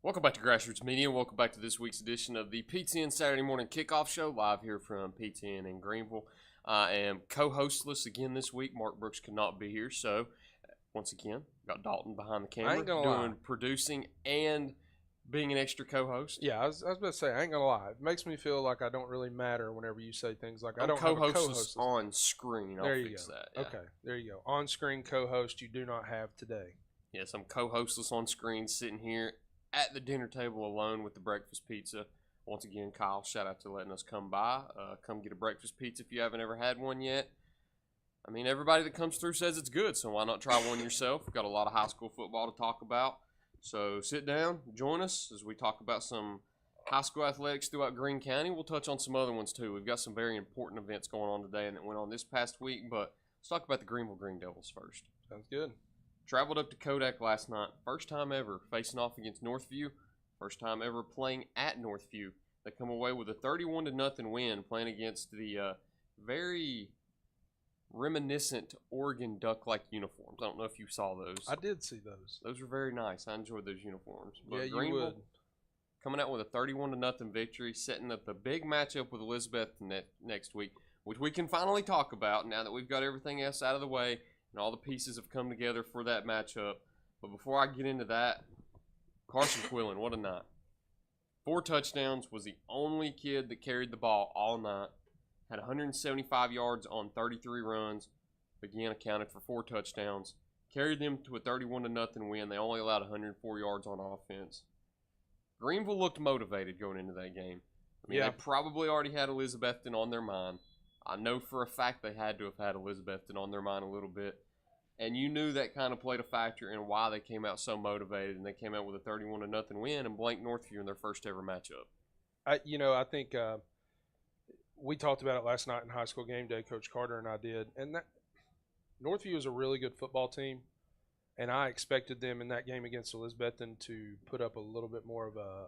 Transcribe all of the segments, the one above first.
Welcome back to Grassroots Media. Welcome back to this week's edition of the Pizza Inn Saturday Morning Kickoff Show, live here from Pizza Inn in Greeneville. I am co-hostless again this week. Mark Brooks could not be here, so once again, got Dalton behind the camera doing producing and being an extra co-host. Yeah, I was about to say, I ain't gonna lie. It makes me feel like I don't really matter whenever you say things like I don't have a co-host on screen. I'll fix that. Yeah. Okay, there you go. On-screen co-host you do not have today. Yes, I'm co-hostless on screen, sitting here at the dinner table alone with the breakfast pizza. Once again, Kyle, shout out to letting us come by. Come get a breakfast pizza if you haven't ever had one yet. I mean, everybody that comes through says it's good, so why not try one yourself? We've got a lot of high school football to talk about. So sit down, join us as we talk about some high school athletics throughout Greene County. We'll touch on some other ones too. We've got some very important events going on today and that went on this past week, but let's talk about the Greeneville Green Devils first. Sounds good. Traveled up to Kodak last night. First time ever facing off against Northview. First time ever playing at Northview. They come away with a 31-0 win playing against the very reminiscent Oregon Duck-like uniforms. I don't know if you saw those. I did see those. Those were very nice. I enjoyed those uniforms. But yeah, Greeneville, you would. Coming out with a 31-0 victory, setting up the big matchup with Elizabeth next week, which we can finally talk about now that we've got everything else out of the way. And all the pieces have come together for that matchup. But before I get into that, Carson Quillen, what a night. 4 touchdowns, was the only kid that carried the ball all night. Had 175 yards on 33 runs. Again, accounted for 4 touchdowns. Carried them to a 31-0 win. They only allowed 104 yards on offense. Greeneville looked motivated going into that game. I mean, They probably already had Elizabethton on their mind. I know for a fact they had to have had Elizabethton on their mind a little bit. And you knew that kind of played a factor in why they came out so motivated. And they came out with a 31-0 win and blanked Northview in their first ever matchup. I think we talked about it last night in high school game day. Coach Carter and I did. And that Northview is a really good football team. And I expected them in that game against Elizabethton to put up a little bit more of a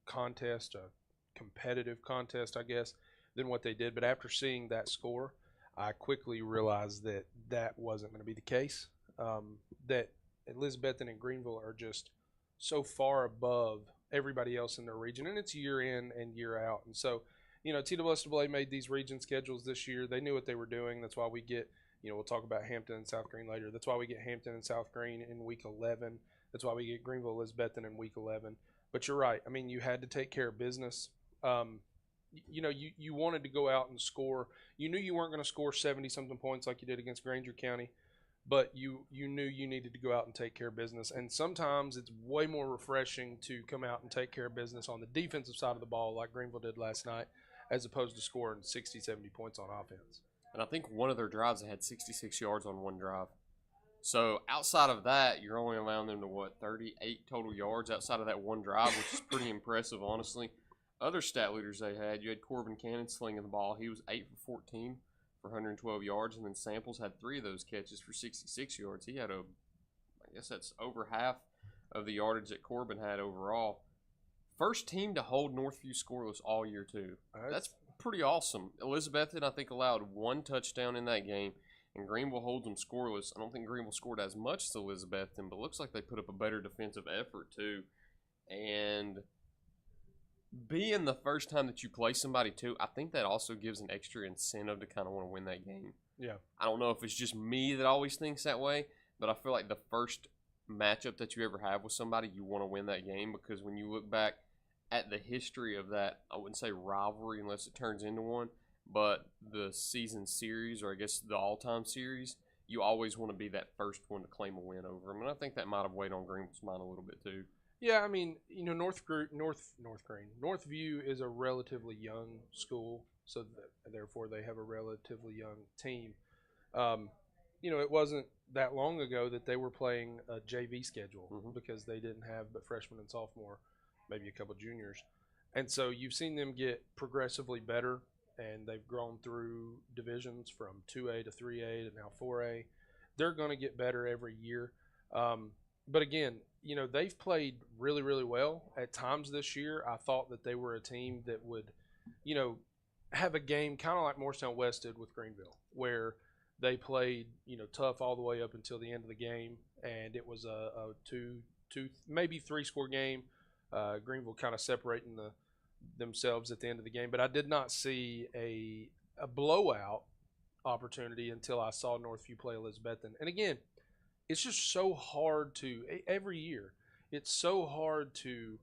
contest, a competitive contest, I guess, than what they did. But after seeing that score, I quickly realized that that wasn't going to be the case, that Elizabethton and Greeneville are just so far above everybody else in their region, and it's year in and year out. And so, TWSAA made these region schedules this year. They knew what they were doing. That's why we get, we'll talk about Hampton and South Greene later. That's why we get Hampton and South Greene in week 11. That's why we get Greeneville, Elizabethton in week 11. But you're right. I mean, you had to take care of business. You wanted to go out and score. You knew you weren't going to score 70-something points like you did against Granger County, but you knew you needed to go out and take care of business. And sometimes it's way more refreshing to come out and take care of business on the defensive side of the ball like Greeneville did last night, as opposed to scoring 60, 70 points on offense. And I think one of their drives, they had 66 yards on one drive. So outside of that, you're only allowing them to, 38 total yards outside of that one drive, which is pretty impressive, honestly. Other stat leaders they had, you had Corbin Cannon slinging the ball. He was 8 for 14 for 112 yards, and then Samples had 3 of those catches for 66 yards. He had I guess that's over half of the yardage that Corbin had overall. First team to hold Northview scoreless all year, too. That's pretty awesome. Elizabethton, I think, allowed 1 touchdown in that game, and Greeneville holds them scoreless. I don't think Greeneville scored as much as Elizabethton, but it looks like they put up a better defensive effort, too. And being the first time that you play somebody, too, I think that also gives an extra incentive to kind of want to win that game. Yeah. I don't know if it's just me that always thinks that way, but I feel like the first matchup that you ever have with somebody, you want to win that game, because when you look back at the history of that, I wouldn't say rivalry unless it turns into one, but the season series, or I guess the all-time series, you always want to be that first one to claim a win over them. And I think that might have weighed on Greenville's mind a little bit, too. Yeah, I mean, Northview is a relatively young school, so therefore they have a relatively young team. It wasn't that long ago that they were playing a JV schedule because they didn't have but freshman and sophomore, maybe a couple juniors. And so you've seen them get progressively better, and they've grown through divisions from 2A to 3A to now 4A. They're going to get better every year. But again, they've played really, really well. At times this year, I thought that they were a team that would, have a game kind of like Morristown West did with Greeneville, where they played, tough all the way up until the end of the game, and it was a two, maybe 3-score game. Greeneville kind of separating themselves at the end of the game. But I did not see a blowout opportunity until I saw Northview play Elizabethton. And again, it's just so hard to every year. It's so hard to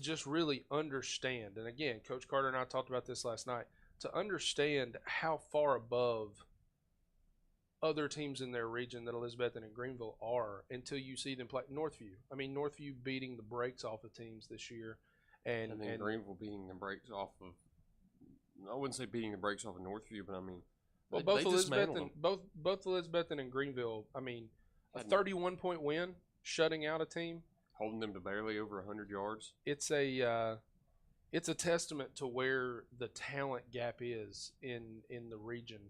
just really understand. And again, Coach Carter and I talked about this last night. To understand how far above other teams in their region that Elizabethton and Greeneville are until you see them play Northview. I mean, Northview beating the brakes off of teams this year, and then Greeneville beating the brakes off of. I wouldn't say beating the brakes off of Northview, but I mean, well, both Elizabethton and Greeneville. I mean, a 31-point win, shutting out a team, holding them to barely over 100 yards. It's a testament to where the talent gap is in the region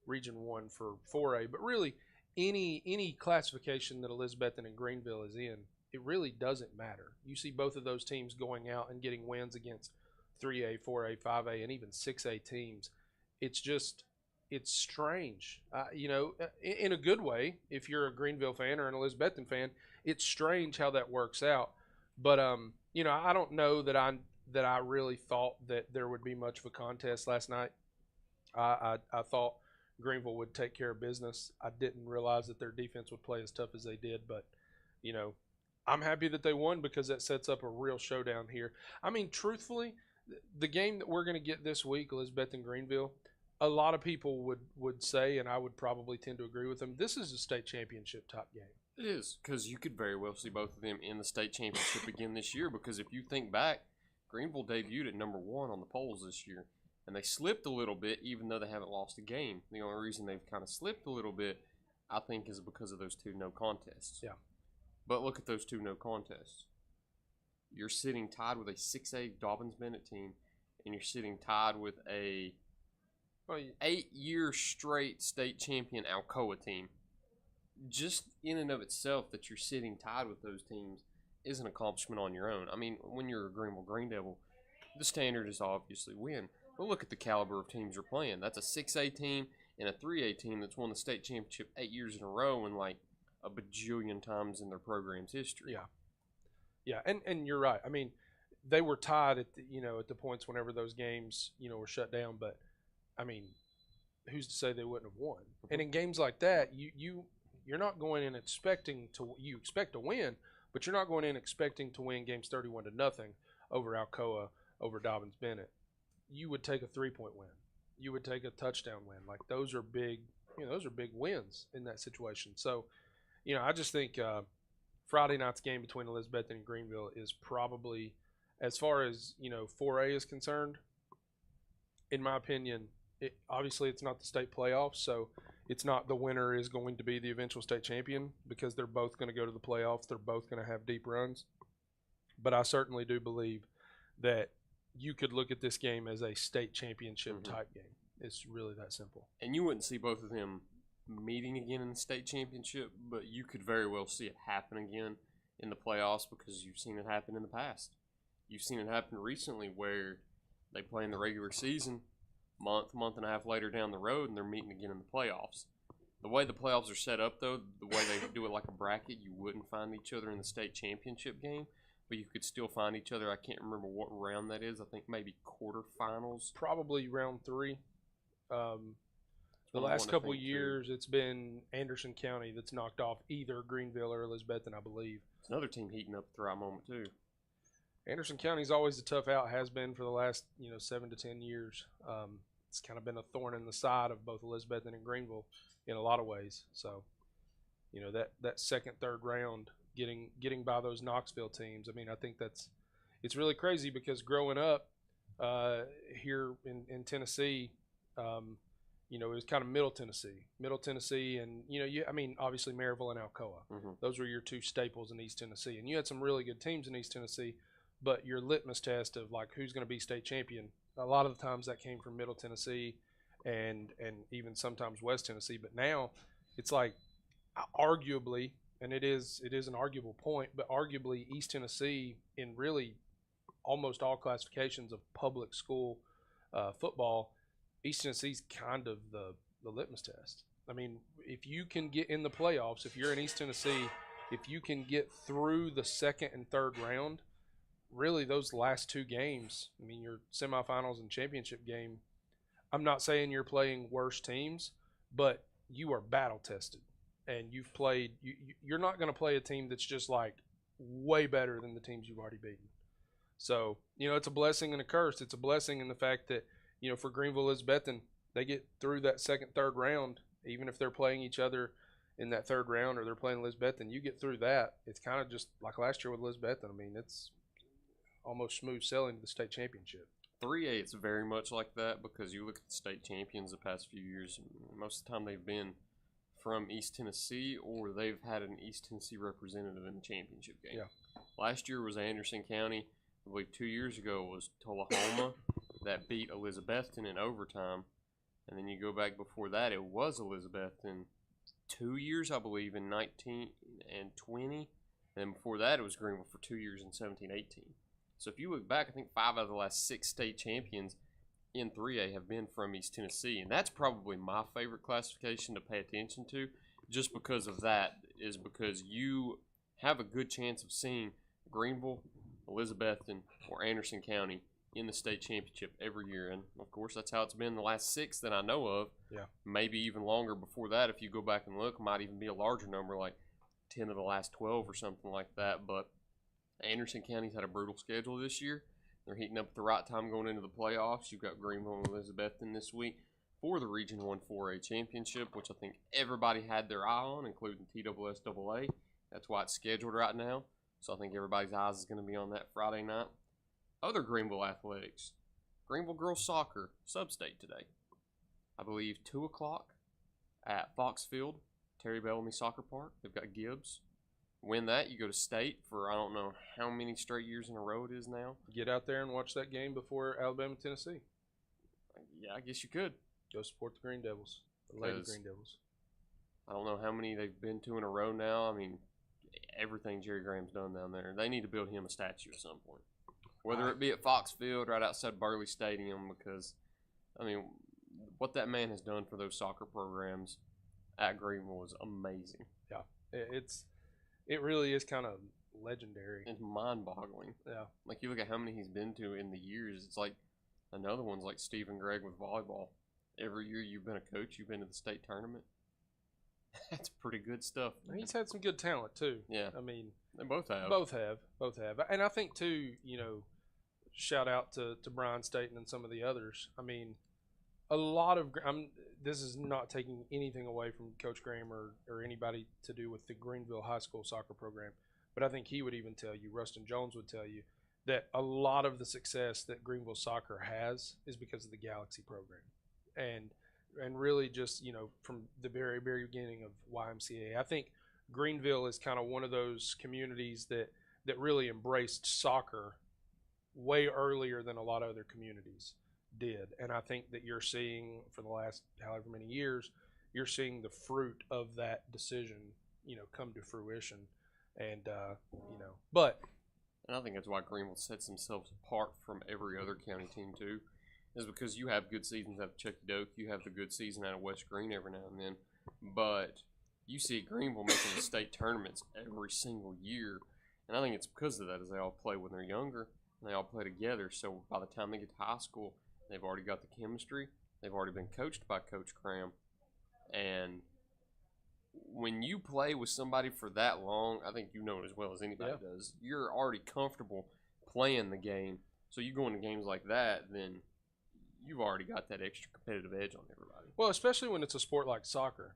1 for 4A, but really any classification that Elizabethton and Greeneville is in, it really doesn't matter. You see both of those teams going out and getting wins against 3A, 4A, 5A, and even 6A teams. It's strange, in a good way. If you're a Greeneville fan or an Elizabethton fan, it's strange how that works out. But I don't know that I really thought that there would be much of a contest last night. I thought Greeneville would take care of business. I didn't realize that their defense would play as tough as they did, but I'm happy that they won because that sets up a real showdown here. I mean, truthfully, the game that we're going to get this week, Elizabethton Greeneville, a lot of people would say, and I would probably tend to agree with them, this is a state championship type game. It is, because you could very well see both of them in the state championship again this year, because if you think back, Greeneville debuted at number 1 on the polls this year, and they slipped a little bit even though they haven't lost a game. The only reason they've kind of slipped a little bit, I think, is because of those 2 no contests. Yeah. But look at those 2 no contests. You're sitting tied with a 6A Dobbins-Bennett team, and you're sitting tied with a 8-year straight state champion Alcoa team. Just in and of itself that you're sitting tied with those teams is an accomplishment on your own. I mean, when you're a Greeneville Green Devil, the standard is obviously win. But look at the caliber of teams you're playing. That's a 6A team and a 3A team that's won the state championship 8 years in a row and like a bajillion times in their program's history. Yeah, and you're right. I mean, they were tied at the points whenever those games were shut down. But I mean, who's to say they wouldn't have won? And in games like that, you're not going in expecting to. You expect to win, but you're not going in expecting to win games 31-0 over Alcoa, over Dobbins-Bennett. You would take a 3-point win. You would take a touchdown win. Like those are big. Those are big wins in that situation. So, I just think Friday night's game between Elizabethton and Greeneville is probably, as far as 4A is concerned, in my opinion, obviously it's not the state playoffs, so it's not the winner is going to be the eventual state champion because they're both going to go to the playoffs. They're both going to have deep runs. But I certainly do believe that you could look at this game as a state championship type game. It's really that simple. And you wouldn't see both of them meeting again in the state championship, but you could very well see it happen again in the playoffs because you've seen it happen in the past. You've seen it happen recently where they play in the regular season, month and a half later down the road, and they're meeting again in the playoffs. The way the playoffs are set up, though, the way they do it like a bracket, you wouldn't find each other in the state championship game, but you could still find each other. I can't remember what round that is. I think maybe quarterfinals. Probably round 3. The last couple of years, it's been Anderson County that's knocked off either Greeneville or Elizabethton, I believe. It's another team heating up at the right moment, too. Anderson County's always a tough out, has been for the last 7 to 10 years. It's kind of been a thorn in the side of both Elizabethton and Greeneville in a lot of ways. So, that second, third round, getting by those Knoxville teams. I mean, I think it's really crazy because growing up here in Tennessee, it was kind of Middle Tennessee, and obviously Maryville and Alcoa. Those were your 2 staples in East Tennessee, and you had some really good teams in East Tennessee. But your litmus test of like who's going to be state champion, a lot of the times that came from Middle Tennessee, and even sometimes West Tennessee. But now it's like arguably, and it is an arguable point, but arguably East Tennessee in really almost all classifications of public school football, East Tennessee's kind of the litmus test. I mean, if you can get in the playoffs, if you're in East Tennessee, if you can get through the second and third round, really those last two games, I mean, your semifinals and championship game, I'm not saying you're playing worse teams, but you are battle tested. And you've played you're not going to play a team that's just like way better than the teams you've already beaten. So, it's a blessing and a curse. It's a blessing in the fact that, for Greeneville Elizabethton, they get through that second, third round, even if they're playing each other in that third round or they're playing Elizabethton, you get through that. It's kind of just like last year with Elizabethton. I mean, it's almost smooth sailing to the state championship. 3A, it's very much like that because you look at the state champions the past few years, most of the time they've been from East Tennessee or they've had an East Tennessee representative in the championship game. Yeah. Last year was Anderson County. I believe 2 years ago was Tullahoma that beat Elizabethton in overtime. And then you go back before that, it was Elizabethton 2 years, I believe, in 19 and 20. And then before that, it was Greeneville for 2 years in 17-18. So if you look back, I think 5 out of the last 6 state champions in 3A have been from East Tennessee. And that's probably my favorite classification to pay attention to, just because of that, is because you have a good chance of seeing Greeneville, Elizabethton, or Anderson County in the state championship every year. And, of course, that's how it's been the last 6 that I know of. Yeah. Maybe even longer before that if you go back and look. Might even be a larger number, like 10 of the last 12 or something like that. But Anderson County's had a brutal schedule this year. They're heating up at the right time going into the playoffs. You've got Greeneville and Elizabethton this week for the Region 1 4A championship, which I think everybody had their eye on, including TSSAA. That's why it's scheduled right now. So I think everybody's eyes is going to be on that Friday night. Other Greeneville athletics. Greeneville girls soccer, sub-state today. I believe 2 o'clock at Fox Field, Terry Bellamy Soccer Park. They've got Gibbs. Win that, you go to state for I don't know how many straight years in a row it is now. Get out there and watch that game before Alabama, Tennessee. Yeah, I guess you could. Go support the Green Devils, the Lady Green Devils. I don't know how many they've been to in a row now. I mean, everything Jerry Graham's done down there. They need to build him a statue at some point. Whether it be at Fox Field right outside Burley Stadium, because, I mean, what that man has done for those soccer programs at Greeneville is amazing. Yeah, it really is kind of legendary. It's mind-boggling. Yeah. Like, you look at how many he's been to in the years, it's like another one's like Stephen Gregg with volleyball. Every year you've been a coach, you've been to the state tournament. That's pretty good stuff. He's had some good talent, too. Yeah. I mean, they both have. Both have. And I think, too, shout out to Brian Staten and some of the others. I mean, a lot of this is not taking anything away from Coach Graham or anybody to do with the Greeneville High School soccer program, but I think he would even tell you, Rustin Jones would tell you, that a lot of the success that Greeneville soccer has is because of the Galaxy program, and really just from the very beginning of YMCA. I think Greeneville is kind of one of those communities that really embraced soccer way earlier than a lot of other communities did. And I think that you're seeing, for the last however many years, you're seeing the fruit of that decision, come to fruition. And, but. And I think that's why Greeneville sets themselves apart from every other county team, too, is because you have good seasons out of Chucky Doak. You have the good season out of West Green every now and then. But you see Greeneville making the state tournaments every single year. And I think it's because of that, as they all play when they're younger. And they all play together. So by the time they get to high school, they've already got the chemistry. They've already been coached by Coach Cram. And when you play with somebody for that long, I think you know it as well as anybody does, you're already comfortable playing the game. So you go into games like that, then you've already got that extra competitive edge on everybody. Well, especially when it's a sport like soccer.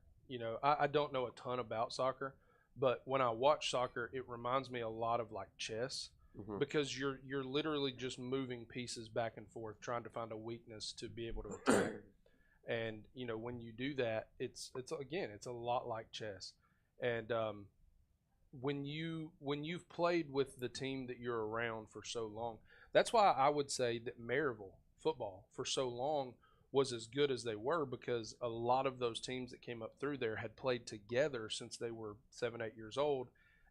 I don't know a ton about soccer, but when I watch soccer, it reminds me a lot of like chess. Mm-hmm. Because you're literally just moving pieces back and forth, trying to find a weakness to be able to attack. And when you do that, it's a lot like chess. And when you've played with the team that you're around for so long, that's why I would say that Maryville football for so long was as good as they were, because a lot of those teams that came up through there had played together since they were 7-8 years old.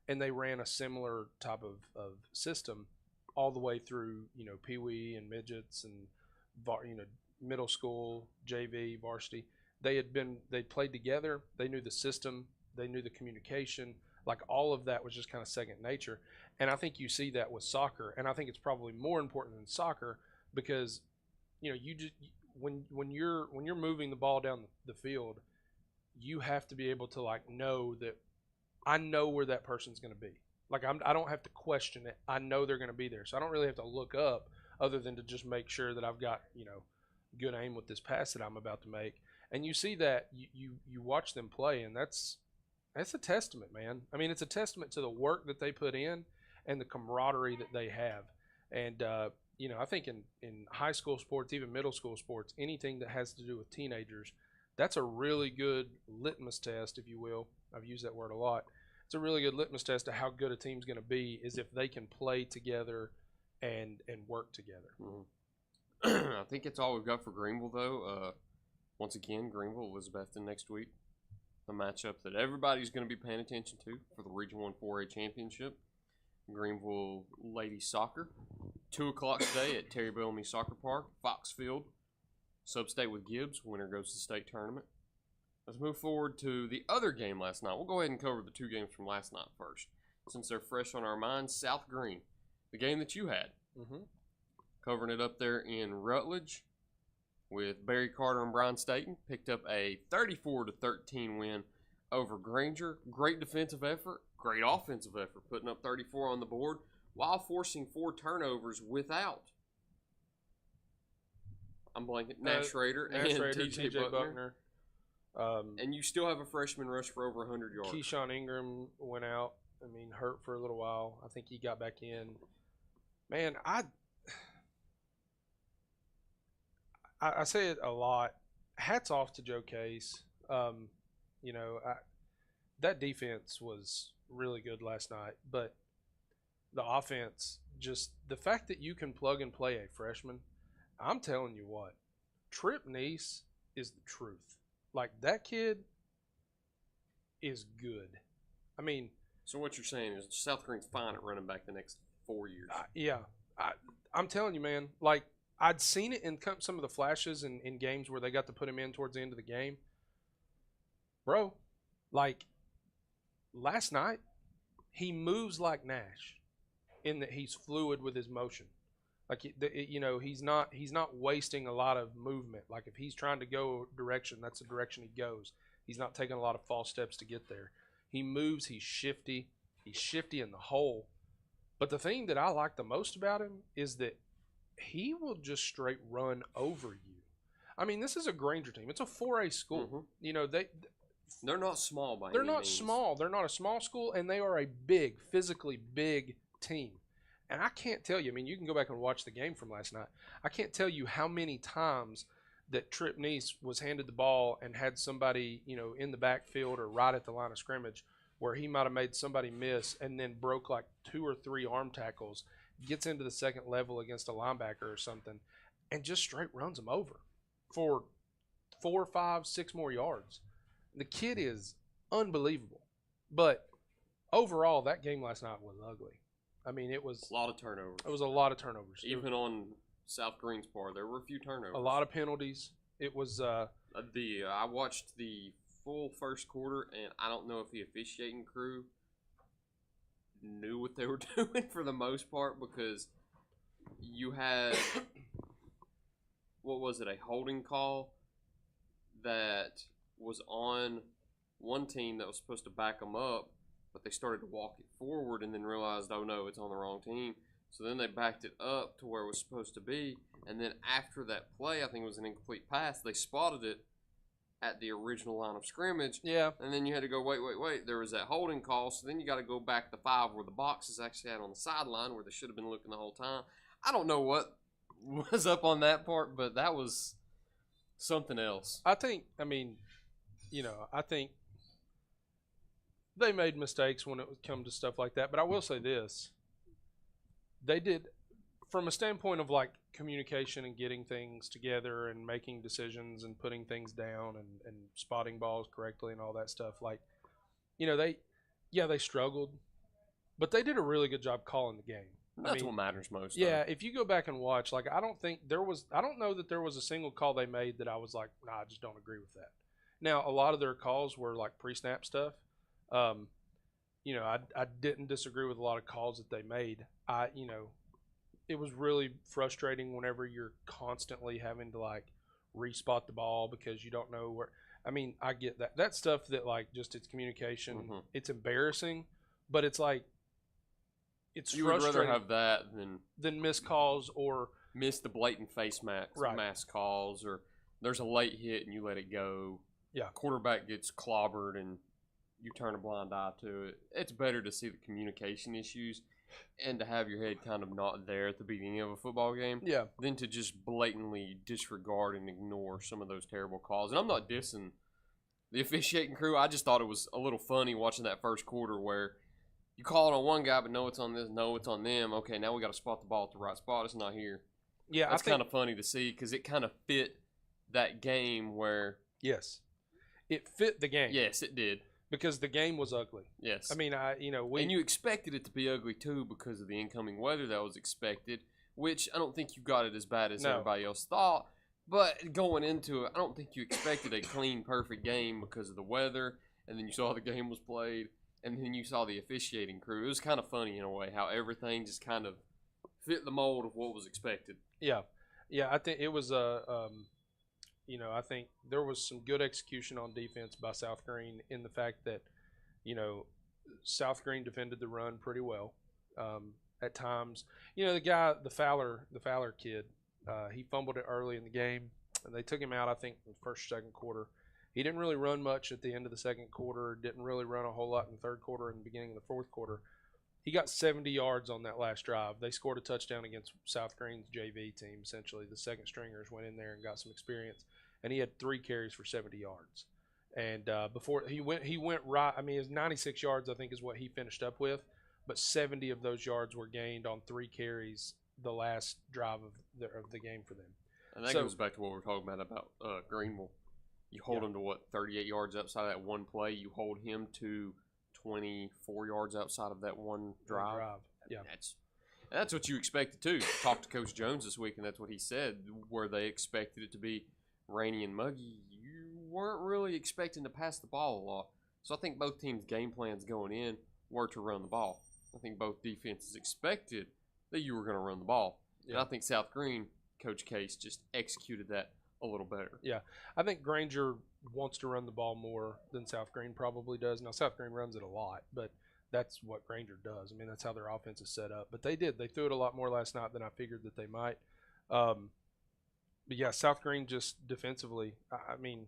And they ran a similar type of system all the way through, Pee-wee and midgets and, middle school, JV, varsity. They played together. They knew the system. They knew the communication. Like all of that was just kind of second nature. And I think you see that with soccer, and I think it's probably more important than soccer because, you know, you just when you're moving the ball down the field, you have to be able to like know that I know where that person's going to be. Like I don't have to question it. I know they're going to be there, so I don't really have to look up other than to just make sure that I've got, you know, good aim with this pass that I'm about to make. And you see that you watch them play, and that's a testament, man. I mean, it's a testament to the work that they put in and the camaraderie that they have. And you know, I think in high school sports, even middle school sports, anything that has to do with teenagers, that's a really good litmus test, if you will. I've used that word a lot. It's a really good litmus test of how good a team's going to be is if they can play together and work together. Mm-hmm. I think it's all we've got for Greeneville, though. Once again, Greeneville, Elizabethton next week. A matchup that everybody's going to be paying attention to for the Region 1 4A Championship. Greeneville Ladies Soccer. 2 o'clock today at Terry Bellamy Soccer Park, Foxfield. Sub-state with Gibbs. Winner goes to the state tournament. Let's move forward to the other game last night. We'll go ahead and cover the 2 games from last night first, since they're fresh on our minds. South Green, the game that you had. Mm-hmm. Covering it up there in Rutledge with Barry Carter and Brian Staten. Picked up a 34-13 win over Granger. Great defensive effort, great offensive effort, putting up 34 on the board while forcing 4 turnovers without, I'm blanking, Nash Rader and TJ Buckner. And you still have a freshman rush for over 100 yards. Keyshawn Ingram went out. I mean, hurt for a little while. I think he got back in. Man, I say it a lot. Hats off to Joe Case. You know, that defense was really good last night, but the offense, just the fact that you can plug and play a freshman, I'm telling you what, Trip Neese is the truth. Like, that kid is good. I mean, so what you're saying is South Green's fine at running back the next 4 years. Yeah. I'm telling you, man, like, I'd seen it in some of the flashes in games where they got to put him in towards the end of the game. Bro, like, last night, he moves like Nash in that he's fluid with his motion. Like, you know, he's not wasting a lot of movement. Like, if he's trying to go a direction, that's the direction he goes. He's not taking a lot of false steps to get there. He moves. He's shifty. He's shifty in the hole. But the thing that I like the most about him is that he will just straight run over you. I mean, this is a Granger team. It's a 4A school. Mm-hmm. You know, they're not small by any means. They're not small. They're not a small school, and they are a big, physically big team. And I can't tell you, I mean, you can go back and watch the game from last night. I can't tell you how many times that Trip Neese was handed the ball and had somebody, you know, in the backfield or right at the line of scrimmage where he might have made somebody miss and then broke like 2 or 3 arm tackles, gets into the second level against a linebacker or something, and just straight runs them over for 4, 5, 6 more yards. The kid is unbelievable. But overall, that game last night was ugly. I mean, it was a lot of turnovers. It was a lot of turnovers. Even on South Green's part, there were a few turnovers. A lot of penalties. It was I watched the full first quarter, and I don't know if the officiating crew knew what they were doing for the most part, because you had what was it, a holding call that was on one team that was supposed to back them up, but they started to walk it forward and then realized, oh no, it's on the wrong team. So then they backed it up to where it was supposed to be, and then after that play, I think it was an incomplete pass, they spotted it at the original line of scrimmage. Yeah. And then you had to go, wait, there was that holding call, so then you got to go back to 5 where the box is actually at on the sideline where they should have been looking the whole time. I don't know what was up on that part, but that was something else. I think they made mistakes when it would come to stuff like that, but I will say this. They did, from a standpoint of like communication and getting things together and making decisions and putting things down and spotting balls correctly and all that stuff, like, you know, they struggled, but they did a really good job calling the game. That's what matters most. Yeah, if you go back and watch, like, I don't know that there was a single call they made that I was like, nah, I just don't agree with that. Now, a lot of their calls were like pre-snap stuff. I didn't disagree with a lot of calls that they made. It was really frustrating whenever you're constantly having to like respot the ball because you don't know where. I mean, I get that. That stuff that like just it's communication. Mm-hmm. It's embarrassing, but it's like it's You would frustrating rather have that than missed calls or miss the blatant face mask calls, or there's a late hit and you let it go. Yeah. Quarterback gets clobbered and you turn a blind eye to it. It's better to see the communication issues and to have your head kind of not there at the beginning of a football game than to just blatantly disregard and ignore some of those terrible calls. And I'm not dissing the officiating crew. I just thought it was a little funny watching that first quarter where you call it on one guy, but no, it's on this, no, it's on them. Okay, now we got to spot the ball at the right spot. It's not here. Yeah, that's kind of funny to see because it kind of fit that game where – yes, it fit the game. Yes, it did. Because the game was ugly. Yes. I mean, and you expected it to be ugly too because of the incoming weather that was expected, which I don't think you got it as bad as everybody else thought. But going into it, I don't think you expected a clean, perfect game because of the weather, and then you saw the game was played, and then you saw the officiating crew. It was kind of funny in a way how everything just kind of fit the mold of what was expected. Yeah. I think it was I think there was some good execution on defense by South Green in the fact that, South Green defended the run pretty well at times. The Fowler kid, he fumbled it early in the game, and they took him out, I think, in the first, second quarter. He didn't really run much at the end of the second quarter, didn't really run a whole lot in the third quarter and the beginning of the fourth quarter. He got 70 yards on that last drive. They scored a touchdown against South Green's JV team, essentially. The second stringers went in there and got some experience. And he had 3 carries for 70 yards. And before he went right. I mean, it was 96 yards, I think, is what he finished up with. But 70 of those yards were gained on 3 carries the last drive of the game for them. And that goes back to what we were talking about Greeneville. You hold him to, 38 yards outside of that one play. You hold him to 24 yards outside of that one drive. Yeah. That's what you expected, too. Talked to Coach Jones this week, and that's what he said, where they expected it to be rainy and muggy. You weren't really expecting to pass the ball a lot. So I think both teams' game plans going in were to run the ball. I think both defenses expected that you were going to run the ball. Yeah. And I think South Green, Coach Case, just executed that a little better. Yeah. I think Granger wants to run the ball more than South Green probably does. Now, South Green runs it a lot, but that's what Granger does. I mean, that's how their offense is set up. But they did. They threw it a lot more last night than I figured that they might. But yeah, South Green just defensively, I mean,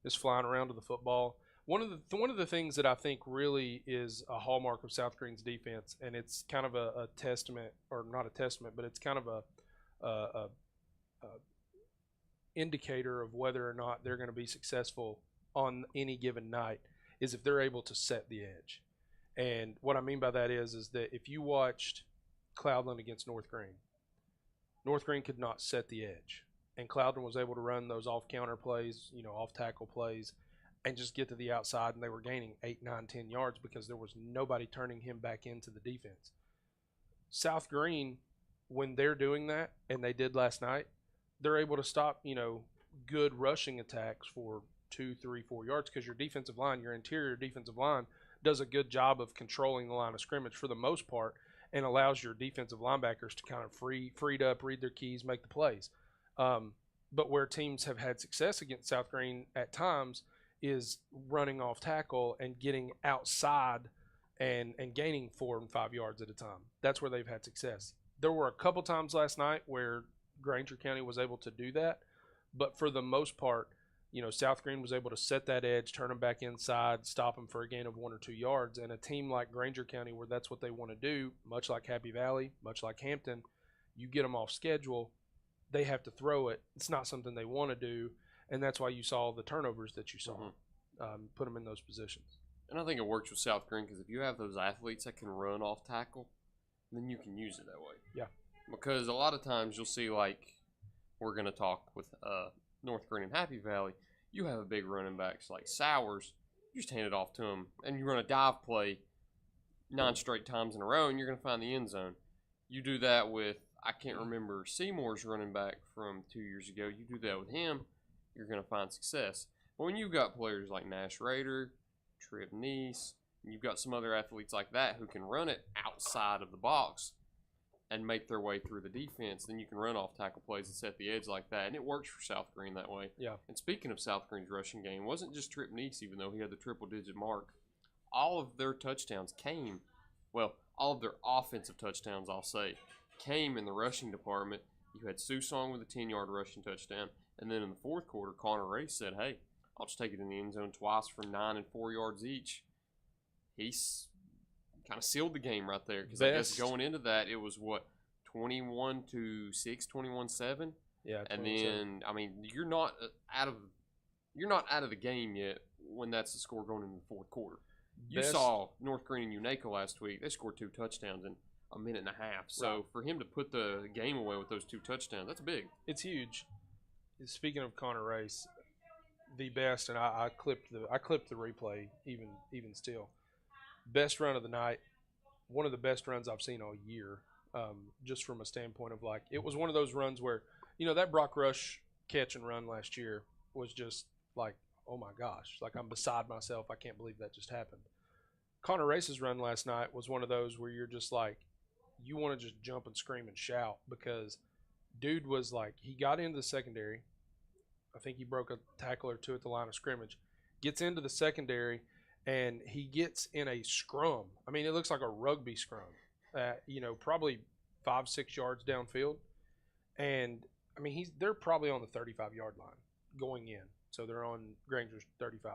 is flying around to the football. One of the things that I think really is a hallmark of South Green's defense, and it's kind of a testament, or not a testament, but it's kind of a indicator of whether or not they're going to be successful on any given night, is if they're able to set the edge. And what I mean by that is that if you watched Cloudland against North Green could not set the edge. And Cloudland was able to run those off-counter plays, off-tackle plays, and just get to the outside, and they were gaining 8, 9, 10 yards because there was nobody turning him back into the defense. South Green, when they're doing that, and they did last night, they're able to stop, good rushing attacks for 2, 3, 4 yards because your defensive line, your interior defensive line, does a good job of controlling the line of scrimmage for the most part and allows your defensive linebackers to kind of freed up, read their keys, make the plays. But where teams have had success against South Green at times is running off tackle and getting outside and gaining 4 and 5 yards at a time. That's where they've had success. There were a couple times last night where Granger County was able to do that, but for the most part, South Green was able to set that edge, turn them back inside, stop them for a gain of 1 or 2 yards. And a team like Granger County, where that's what they want to do, much like Happy Valley, much like Hampton, you get them off schedule, they have to throw it. It's not something they want to do, and that's why you saw the turnovers that you saw. Put them in those positions. And I think it works with South Green because if you have those athletes that can run off tackle, then you can use it that way. Yeah. Because a lot of times you'll see, like, we're going to talk with North Green and Happy Valley, you have a big running backs like Sowers, you just hand it off to him, and you run a dive play 9 straight times in a row, and you're going to find the end zone. You do that with, I can't remember Seymour's running back from 2 years ago. You do that with him, you're going to find success. But when you've got players like Nash Rader, Trip Neese, And you've got some other athletes like that who can run it outside of the box and make their way through the defense. Then you can run off tackle plays and set the edge like that, and it works for South Green that way. Yeah. And speaking of South Green's rushing game, it wasn't just Trip Neese, even though he had the triple-digit mark. All of their touchdowns came, well, all of their offensive touchdowns, I'll say, came in the rushing department. You had Susong with a 10-yard rushing touchdown, and then in the fourth quarter, Connor Race said, hey, I'll just take it in the end zone twice for 9 and 4 yards each. He's kind of sealed the game right there, because I guess going into that, it was, 21-6, 21-7? Yeah, and then, I mean, you're not out of the game yet when that's the score going into the fourth quarter. You saw North Green and Unaco last week. They scored 2 touchdowns in a minute and a half. So for him to put the game away with those 2 touchdowns, that's big. It's huge. Speaking of Connor Race, the best, and I clipped the replay even still. Best run of the night, one of the best runs I've seen all year. Just from a standpoint of like, it was one of those runs where, that Brock Rush catch and run last year was just like, oh my gosh, like I'm beside myself. I can't believe that just happened. Connor Race's run last night was one of those where you're just like, you want to just jump and scream and shout, because dude was like, he got into the secondary. I think he broke a tackle or 2 at the line of scrimmage, gets into the secondary, and he gets in a scrum. I mean, it looks like a rugby scrum, probably 5-6 yards downfield. And I mean, they're probably on the 35-yard line going in. So they're on Granger's 35.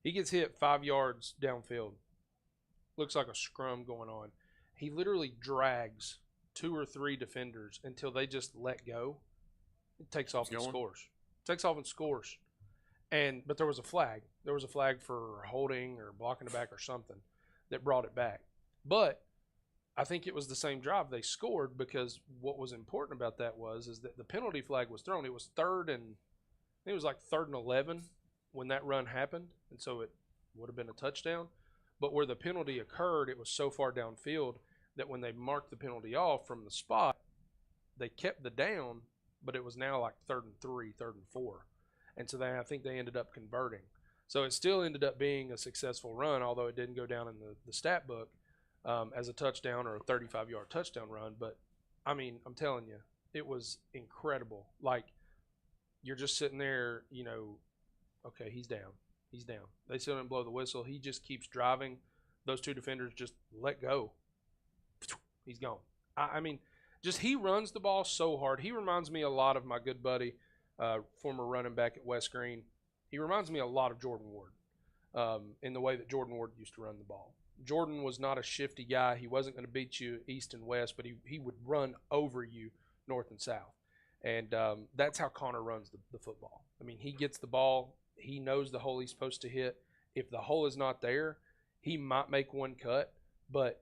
He gets hit 5 yards downfield. Looks like a scrum going on. He literally drags 2 or 3 defenders until they just let go. It takes off and scores. Takes off and scores. But there was a flag. There was a flag for holding or blocking the back or something that brought it back. But I think it was the same drive they scored, because what was important about that is that the penalty flag was thrown. It was 3rd and 11 when that run happened, and so it would have been a touchdown. But where the penalty occurred, it was so far downfield that when they marked the penalty off from the spot, they kept the down, but it was now like 3rd and 3, 3rd and 4. And so I think they ended up converting. So it still ended up being a successful run, although it didn't go down in the stat book as a touchdown or a 35-yard touchdown run. But, I mean, I'm telling you, it was incredible. Like, you're just sitting there, okay, he's down. He's down. They still didn't blow the whistle. He just keeps driving. Those 2 defenders just let go. He's gone. I mean, just he runs the ball so hard. He reminds me a lot of my good buddy, former running back at West Green. He reminds me a lot of Jordan Ward in the way that Jordan Ward used to run the ball. Jordan was not a shifty guy. He wasn't going to beat you east and west, but he would run over you north and south. And that's how Connor runs the football. I mean, he gets the ball. He knows the hole he's supposed to hit. If the hole is not there, he might make one cut, but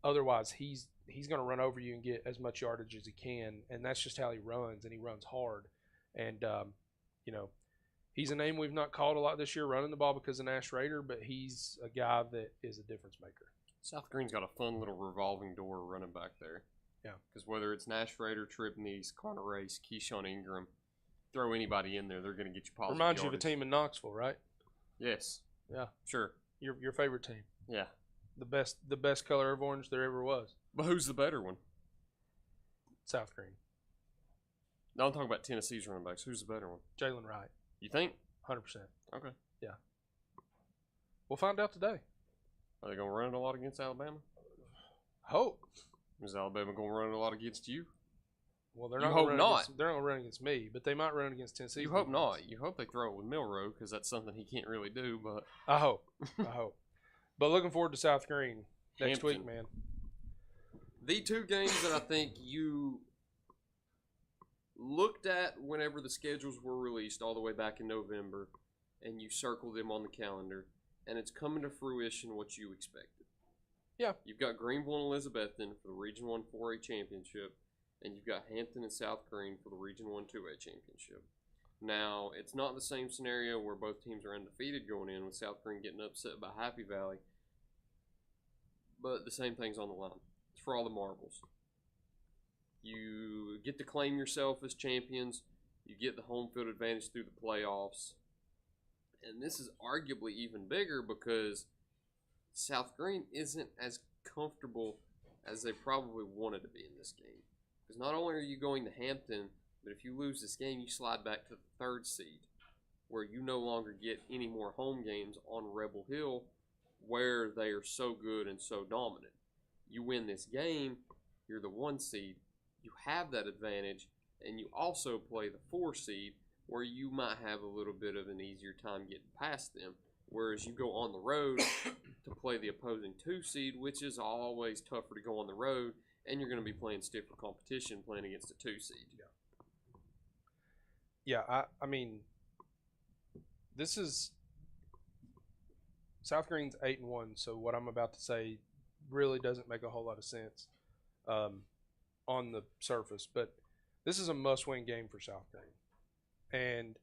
otherwise he's going to run over you and get as much yardage as he can. And that's just how he runs, and he runs hard. And, he's a name we've not called a lot this year running the ball because of Nash Rader, but he's a guy that is a difference maker. South Green's got a fun little revolving door running back there. Yeah. Because whether it's Nash Rader, Trip Neese, Connor Race, Keyshawn Ingram, throw anybody in there, they're going to get you positive Reminds yardage. you of a team in Knoxville, right? Yes. Yeah. Sure. Your favorite team. Yeah. The best color of orange there ever was. But who's the better one? South Green. No, I'm talking about Tennessee's running backs. Who's the better one? Jalen Wright. You think? 100%. Okay. Yeah. We'll find out today. Are they going to run it a lot against Alabama? Hope. Is Alabama going to run it a lot against you? Well, they're You not. hope Gonna not. They're not going to run against me, but they might run against Tennessee. You hope not. You hope they throw it with Milrow, because that's something he can't really do. But I hope. I hope. But looking forward to South Green next week, man. The 2 games that I think you looked at whenever the schedules were released all the way back in November, and you circled them on the calendar, and it's coming to fruition what you expected. Yeah. You've got Greeneville and Elizabethton for the Region 1 4A championship, and you've got Hampton and South Green for the Region 1 2A championship. Now, it's not the same scenario where both teams are undefeated going in, with South Green getting upset by Happy Valley, but the same thing's on the line. It's for all the marbles. You get to claim yourself as champions. You get the home field advantage through the playoffs. And this is arguably even bigger because South Green isn't as comfortable as they probably wanted to be in this game. Because not only are you going to Hampton, but if you lose this game, you slide back to the 3rd seed, where you no longer get any more home games on Rebel Hill, where they are so good and so dominant. You win this game, you're the 1 seed, you have that advantage, and you also play the 4 seed, where you might have a little bit of an easier time getting past them. Whereas you go on the road to play the opposing 2 seed, which is always tougher to go on the road, and you're going to be playing stiffer competition playing against a 2 seed. Yeah, I mean, this is South Green's 8-1, so what I'm about to say really doesn't make a whole lot of sense on the surface, but this is a must-win game for South Green. And,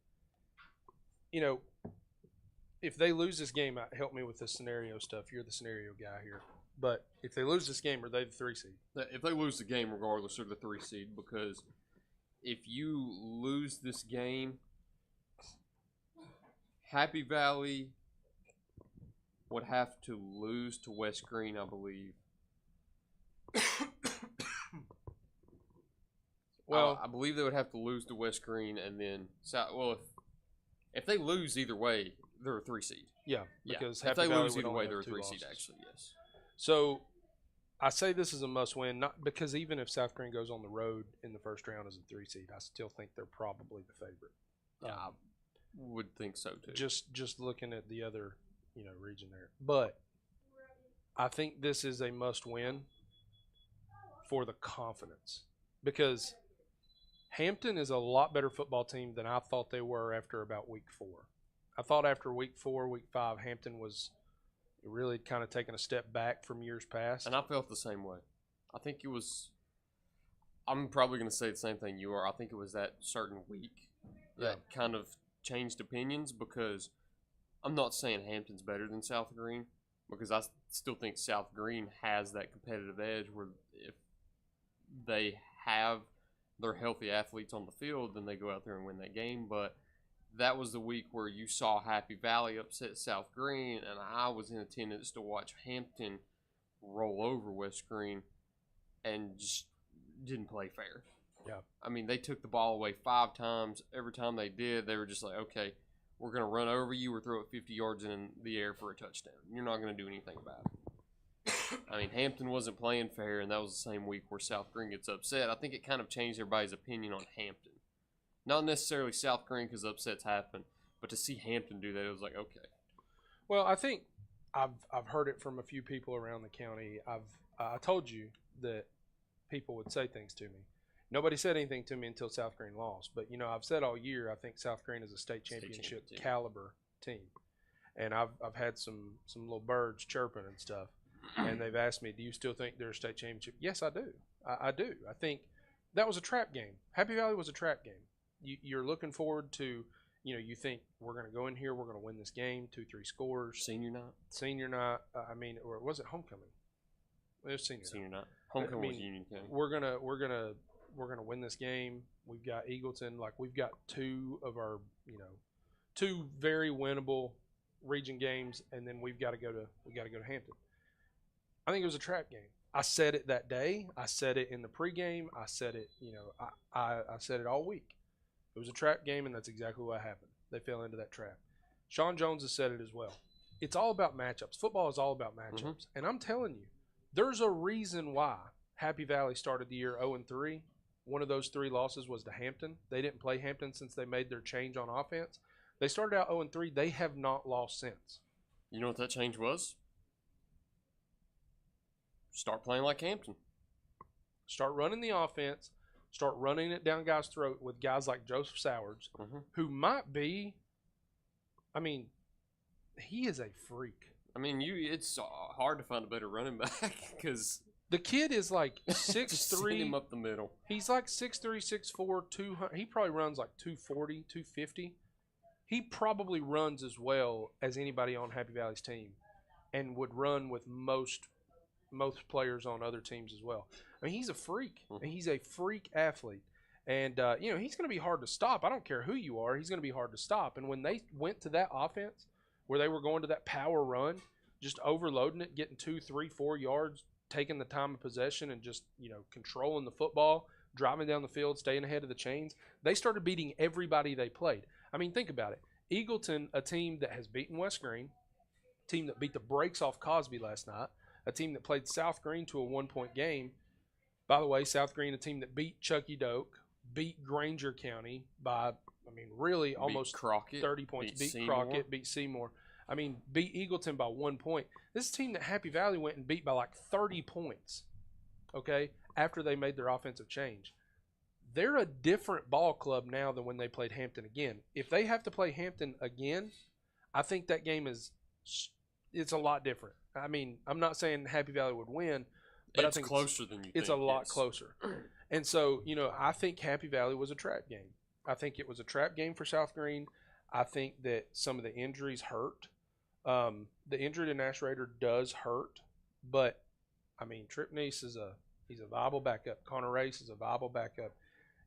you know, if they lose this game, help me with the scenario stuff. You're the scenario guy here. But if they lose this game, are they the 3 seed? If they lose the game, regardless, they're the 3 seed, because if you lose this game, Happy Valley would have to lose to West Green, I believe. Well, I believe they would have to lose to West Green, and then if they lose either way, they're a 3 seed. Yeah, because if Happy they Valley lose would either only way, they're a have 2 3 seed. losses. Actually, yes. So I say this is a must-win, not because even if South Green goes on the road in the first round as a 3 seed, I still think they're probably the favorite. Yeah, I would think so too. Just looking at the other, region there, but I think this is a must-win for the confidence, because Hampton is a lot better football team than I thought they were after about week 4. I thought after week 4, week 5, Hampton was really kind of taking a step back from years past. And I felt the same way. I think it was – I'm probably going to say the same thing you are. I think it was that certain week that kind of changed opinions, because I'm not saying Hampton's better than South Green, because I still think South Green has that competitive edge where if they have their healthy athletes on the field, then they go out there and win that game. But that was the week where you saw Happy Valley upset South Green, and I was in attendance to watch Hampton roll over West Green and just didn't play fair. Yeah. I mean, they took the ball away 5 times. Every time they did, they were just like, okay, we're going to run over you or throw it 50 yards in the air for a touchdown. You're not going to do anything about it. I mean, Hampton wasn't playing fair, and that was the same week where South Green gets upset. I think it kind of changed everybody's opinion on Hampton. Not necessarily South Green, because upsets happen, but to see Hampton do that, it was like, okay. Well, I think I've heard it from a few people around the county. I told you that people would say things to me. Nobody said anything to me until South Green lost. But, I've said all year I think South Green is a state championship caliber team. And I've had some little birds chirping and stuff. And they've asked me, do you still think they're a state championship? Yes, I do. I do. I think that was a trap game. Happy Valley was a trap game. You're looking forward to, you think we're going to go in here, we're going to win this game, 2-3 scores. Senior night. Or was it homecoming? It was senior night. Homecoming was Union County. We're gonna win this game. We've got Eagleton. We've got 2 of our 2 very winnable region games, and then we got to go to Hampton. I think it was a trap game. I said it that day. I said it in the pregame. I said it. I said it all week. It was a trap game, and that's exactly what happened. They fell into that trap. Sean Jones has said it as well. It's all about matchups. Football is all about matchups. Mm-hmm. And I'm telling you, there's a reason why Happy Valley started the year 0-3. One of those 3 losses was to Hampton. They didn't play Hampton since they made their change on offense. They started out 0-3. They have not lost since. You know what that change was? Start playing like Hampton. Start running the offense. Start running it down guys' throat with guys like Joseph Sowards, who might be, he is a freak. It's hard to find a better running back because the kid is like 6'3". Send him up the middle. He's like 6'3", 6'4", 200. He probably runs like 240, 250. He probably runs as well as anybody on Happy Valley's team, and would run with most players on other teams as well. He's a freak. He's a freak athlete. And, he's going to be hard to stop. I don't care who you are. He's going to be hard to stop. And when they went to that offense where they were going to that power run, just overloading it, getting 2, 3, 4 yards, taking the time of possession, and just controlling the football, driving down the field, staying ahead of the chains. They started beating everybody they played. I mean, think about it. Eagleton, a team that has beaten West Green, a team that beat the brakes off Cosby last night, a team that played South Green to a 1-point game. By the way, South Green, a team that beat Chucky Doak, beat Granger County by, really almost Crockett, 30 points. Beat Crockett, beat Seymour. Beat Eagleton by 1 point. This is a team that Happy Valley went and beat by like 30 points, okay, after they made their offensive change. They're a different ball club now than when they played Hampton again. If they have to play Hampton again, I think that game it's a lot different. I'm not saying Happy Valley would win, but I think closer than you think. It's a lot closer. And so, I think Happy Valley was a trap game. I think it was a trap game for South Green. I think that some of the injuries hurt. The injury to Nash Raider does hurt, but Trip Neese he's a viable backup. Connor Race is a viable backup.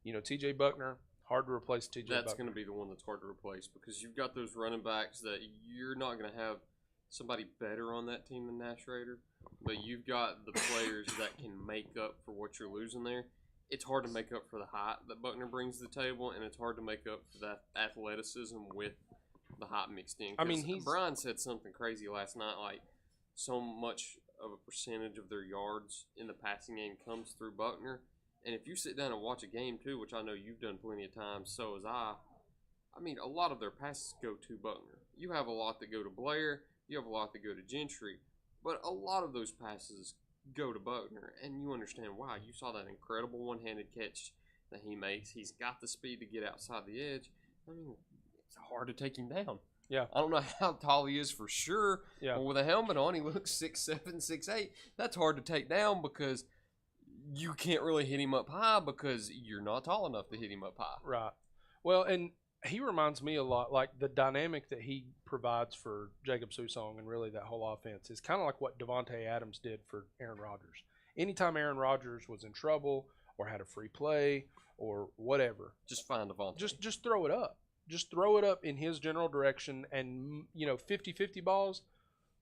TJ Buckner, hard to replace TJ Buckner. That's going to be the one that's hard to replace because you've got those running backs that you're not going to have somebody better on that team than Nash Raider, but you've got the players that can make up for what you're losing there. It's hard to make up for the height that Buckner brings to the table, and it's hard to make up for that athleticism with the height mixed in. Brian said something crazy last night, like so much of a percentage of their yards in the passing game comes through Buckner. And if you sit down and watch a game too, which I know you've done plenty of times, so as I a lot of their passes go to Buckner. You have a lot that go to Blair, you have a lot that go to Gentry, but a lot of those passes go to Buckner, and you understand why. You saw that incredible one-handed catch that he makes. He's got the speed to get outside the edge. It's hard to take him down. Yeah. I don't know how tall he is for sure. Yeah. But with a helmet on, he looks 6'7", 6'8". That's hard to take down because you can't really hit him up high because you're not tall enough to hit him up high. Right. Well, and he reminds me a lot, like the dynamic that he provides for Jacob Susong and really that whole offense is kind of like what Devontae Adams did for Aaron Rodgers. Anytime Aaron Rodgers was in trouble or had a free play or whatever, just find Devontae. Just throw it up. Just throw it up in his general direction, and 50-50 balls,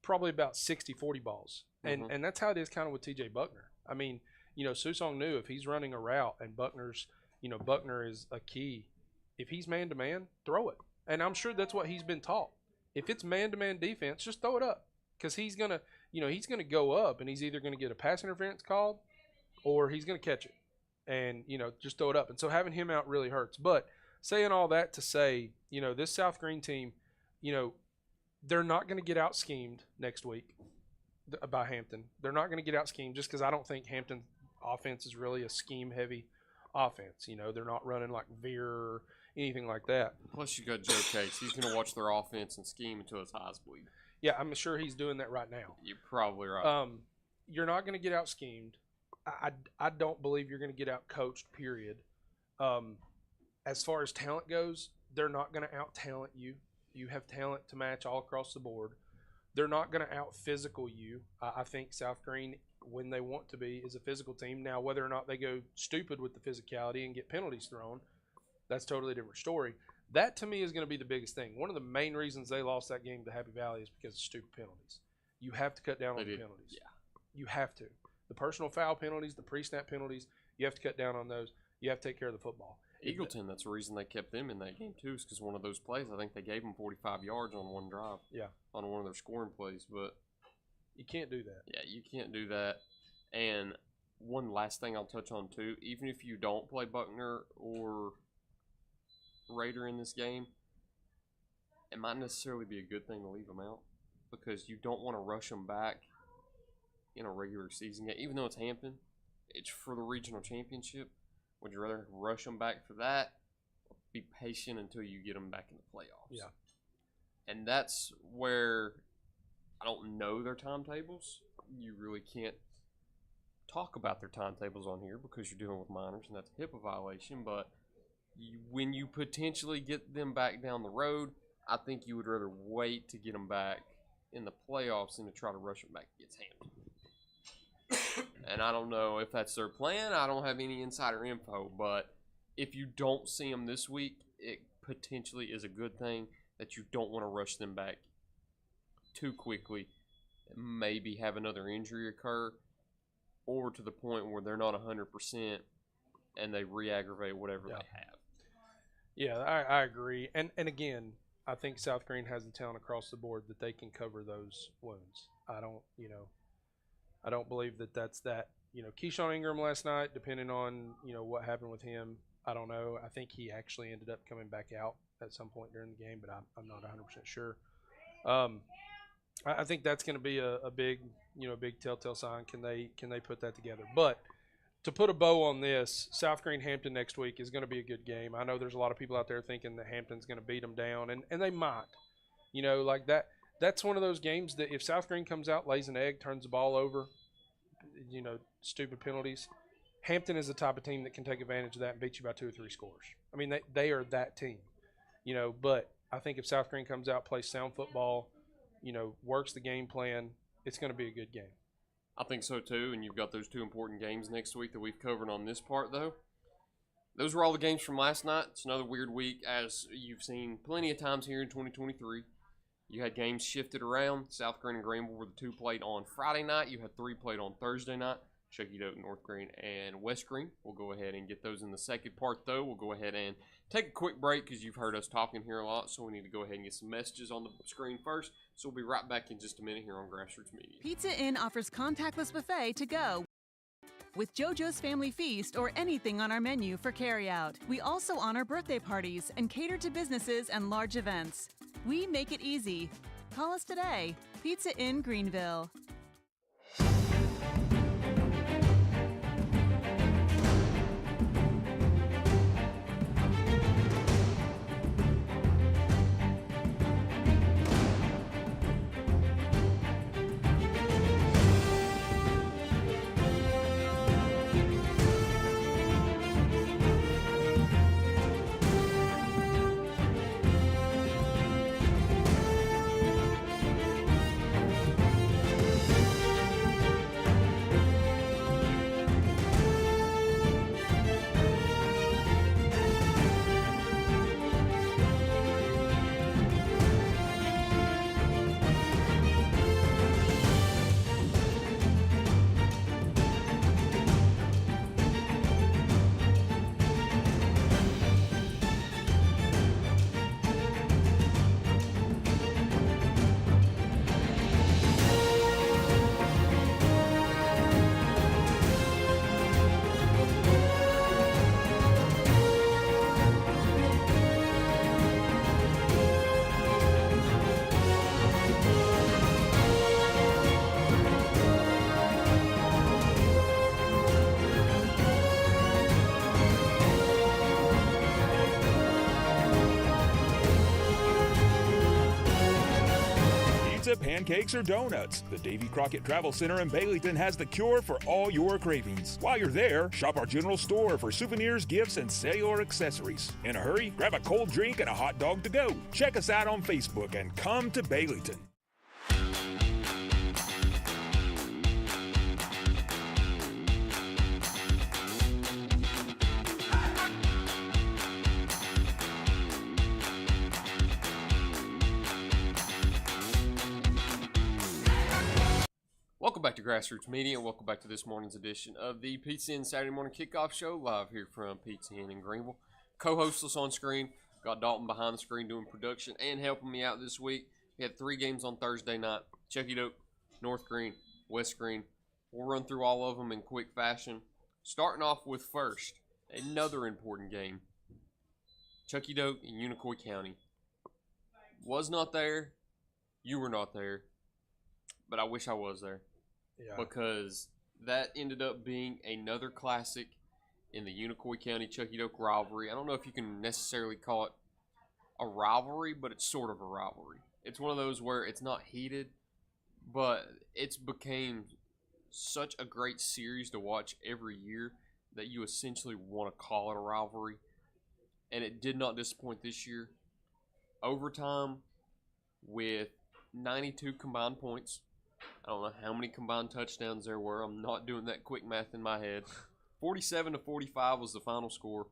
probably about 60-40 balls. And that's how it is kind of with TJ Buckner. Susong knew if he's running a route and Buckner is a key, if he's man-to-man, throw it. And I'm sure that's what he's been taught. If it's man-to-man defense, just throw it up because he's going to go up and he's either going to get a pass interference called or he's going to catch it. And, just throw it up. And so having him out really hurts. But saying all that to say, this South Green team, they're not going to get out-schemed next week by Hampton. They're not going to get out-schemed just because I don't think Hampton's offense is really a scheme-heavy offense. They're not running like Veer or anything like that. Plus, you got Joe Case. He's going to watch their offense and scheme until his eyes bleed. Yeah, I'm sure he's doing that right now. You're probably right. You're not going to get out-schemed. I don't believe you're going to get out-coached, period. As far as talent goes, they're not going to out-talent you. You have talent to match all across the board. They're not going to out-physical you. I think South Green, when they want to be, is a physical team. Now, whether or not they go stupid with the physicality and get penalties thrown, that's a totally different story. That, to me, is going to be the biggest thing. One of the main reasons they lost that game to Happy Valley is because of stupid penalties. You have to cut down on the penalties. Yeah. You have to. The personal foul penalties, the pre-snap penalties, you have to cut down on those. You have to take care of the football. Eagleton, that's the reason they kept them in that game, too, is because one of those plays, I think they gave them 45 yards on one drive. Yeah. On one of their scoring plays, but you can't do that. Yeah, you can't do that. And one last thing I'll touch on, too, even if you don't play Buckner or Raider in this game, it might necessarily be a good thing to leave them out because you don't want to rush them back in a regular season game. Even though it's Hampton, it's for the regional championship. Would you rather rush them back for that or be patient until you get them back in the playoffs? Yeah. And that's where I don't know their timetables. You really can't talk about their timetables on here because you're dealing with minors, and that's a HIPAA violation. But when you potentially get them back down the road, I think you would rather wait to get them back in the playoffs than to try to rush them back against Hampton. And I don't know if that's their plan. I don't have any insider info. But if you don't see them this week, it potentially is a good thing that you don't want to rush them back too quickly maybe have another injury occur, or to the point where they're not 100% and they re-aggravate whatever they have. Yeah, I agree. And again, I think South Green has the talent across the board that they can cover those wounds. I don't believe that that's that. Keyshawn Ingram last night, depending on, what happened with him, I don't know. I think he actually ended up coming back out at some point during the game, but I'm not 100% sure. I think that's going to be a big, big telltale sign. Can they put that together? But to put a bow on this, South Green Hampton next week is going to be a good game. I know there's a lot of people out there thinking that Hampton's going to beat them down, and they might. Like that. That's one of those games that if South Green comes out, lays an egg, turns the ball over, stupid penalties, Hampton is the type of team that can take advantage of that and beat you by 2 or 3 scores. I mean, they are that team. But I think if South Green comes out, plays sound football, works the game plan, it's going to be a good game. I think so too, and you've got those 2 important games next week that we've covered on this part, though. Those were all the games from last night. It's another weird week, as you've seen plenty of times here in 2023. You had games shifted around. South Green and Greenville were the 2 played on Friday night. You had 3 played on Thursday night. Chucky Doak, North Green, and West Green. We'll go ahead and get those in the second part, though. We'll go ahead and take a quick break because you've heard us talking here a lot, so we need to go ahead and get some messages on the screen first. So we'll be right back in just a minute here on Grassroots Media. Pizza Inn offers contactless buffet to go with JoJo's Family Feast or anything on our menu for carryout. We also honor birthday parties and cater to businesses and large events. We make it easy. Call us today. Pizza Inn Greeneville. Pancakes, or donuts, the Davy Crockett Travel Center in Baileyton has the cure for all your cravings. While you're there, shop our general store for souvenirs, gifts, and cellular accessories. In a hurry, grab a cold drink and a hot dog to go. Check us out on Facebook and come to Baileyton. Welcome back to Grassroots Media, and welcome back to this morning's edition of the Pizza Inn Saturday Morning Kickoff Show, live here from Pizza Inn in Greeneville. Co-hostless on screen, got Dalton behind the screen doing production and helping me out this week. We had 3 games on Thursday night, Chucky Doak, North Green, West Green. We'll run through all of them in quick fashion. Starting off with first, another important game, Chucky Doak and Unicoi County. Was not there, you were not there, but I wish I was there. Yeah. Because that ended up being another classic in the Unicoi County Chucky Doak rivalry. I don't know if you can necessarily call it a rivalry, but it's sort of a rivalry. It's one of those where it's not heated, but it's became such a great series to watch every year that you essentially want to call it a rivalry. And it did not disappoint this year. Overtime with 92 combined points. I don't know how many combined touchdowns there were. I'm not doing that quick math in my head. 47-45 was the final score.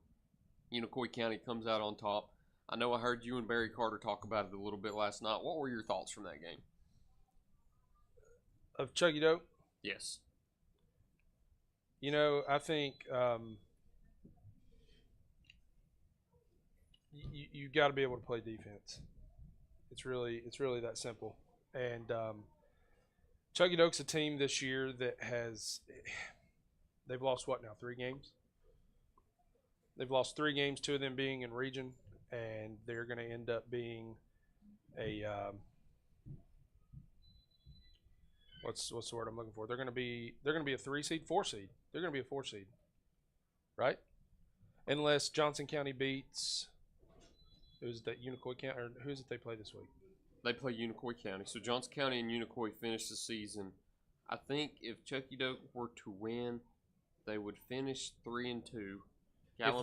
Unicoi County comes out on top. I know I heard you and Barry Carter talk about it a little bit last night. What were your thoughts from that game? Of Chuggy Doke? Yes. I think you got to be able to play defense. It's really that simple. And Chuggy Doke's a team this year that they've lost what now? 3 games. They've lost 3 games, 2 of them being in region, and they're going to end up being a what's the word I'm looking for? They're going to be a 4 seed. They're going to be a 4 seed, right? Unless Johnson County beats who's that Unicoi County, or who's it they play this week? They play Unicoi County. So Johnson County and Unicoi finish the season. I think if Chucky Doke were to win, they would finish 3-2. If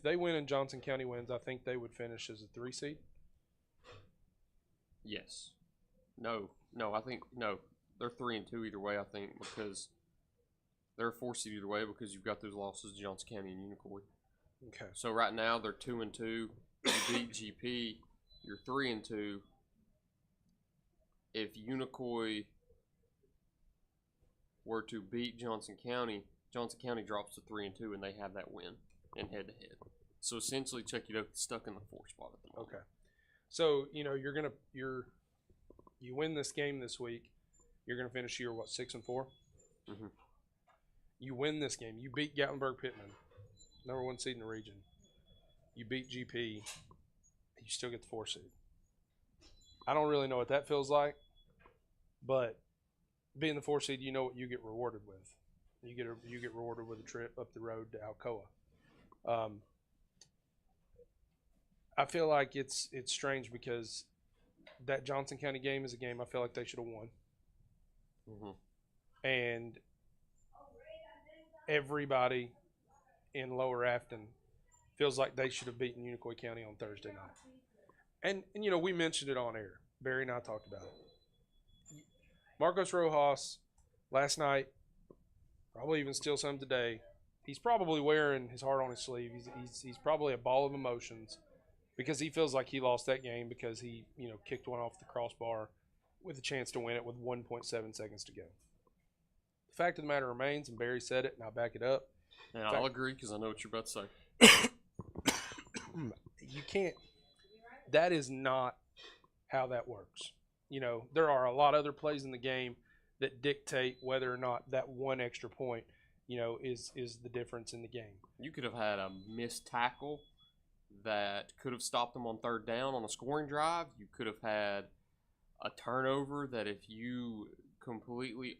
they win and Johnson County wins, I think they would finish as a 3 seed. Yes. No. I think no. They're 3-2 either way. I think because they're a 4 seed either way because you've got those losses to Johnson County and Unicoi. Okay. So right now they're 2-2. You beat GP, you're 3-2. If Unicoi were to beat Johnson County drops to 3-2, and they have that win in head-to-head. So essentially, Chucky Doke is stuck in the 4th spot at the moment. Okay. So you win this game this week, you're gonna finish your 6-4. Mm-hmm. You win this game. You beat Gatlinburg-Pittman, number 1 seed in the region. You beat GP. You still get the 4 seed. I don't really know what that feels like, but being the 4 seed, you know what you get rewarded with. You get rewarded with a trip up the road to Alcoa. I feel like it's strange because that Johnson County game is a game I feel like they should have won. Mm-hmm. And everybody in Lower Afton feels like they should have beaten Unicoi County on Thursday night. And we mentioned it on air. Barry and I talked about it. Marcos Rojas last night, probably even still some today, he's probably wearing his heart on his sleeve. He's probably a ball of emotions because he feels like he lost that game because he kicked one off the crossbar with a chance to win it with 1.7 seconds to go. The fact of the matter remains, and Barry said it, and I'll back it up. And I'll agree because I know what you're about to say. You can't – that is not how that works. There are a lot of other plays in the game that dictate whether or not that one extra point, is the difference in the game. You could have had a missed tackle that could have stopped them on 3rd down on a scoring drive. You could have had a turnover that if you completely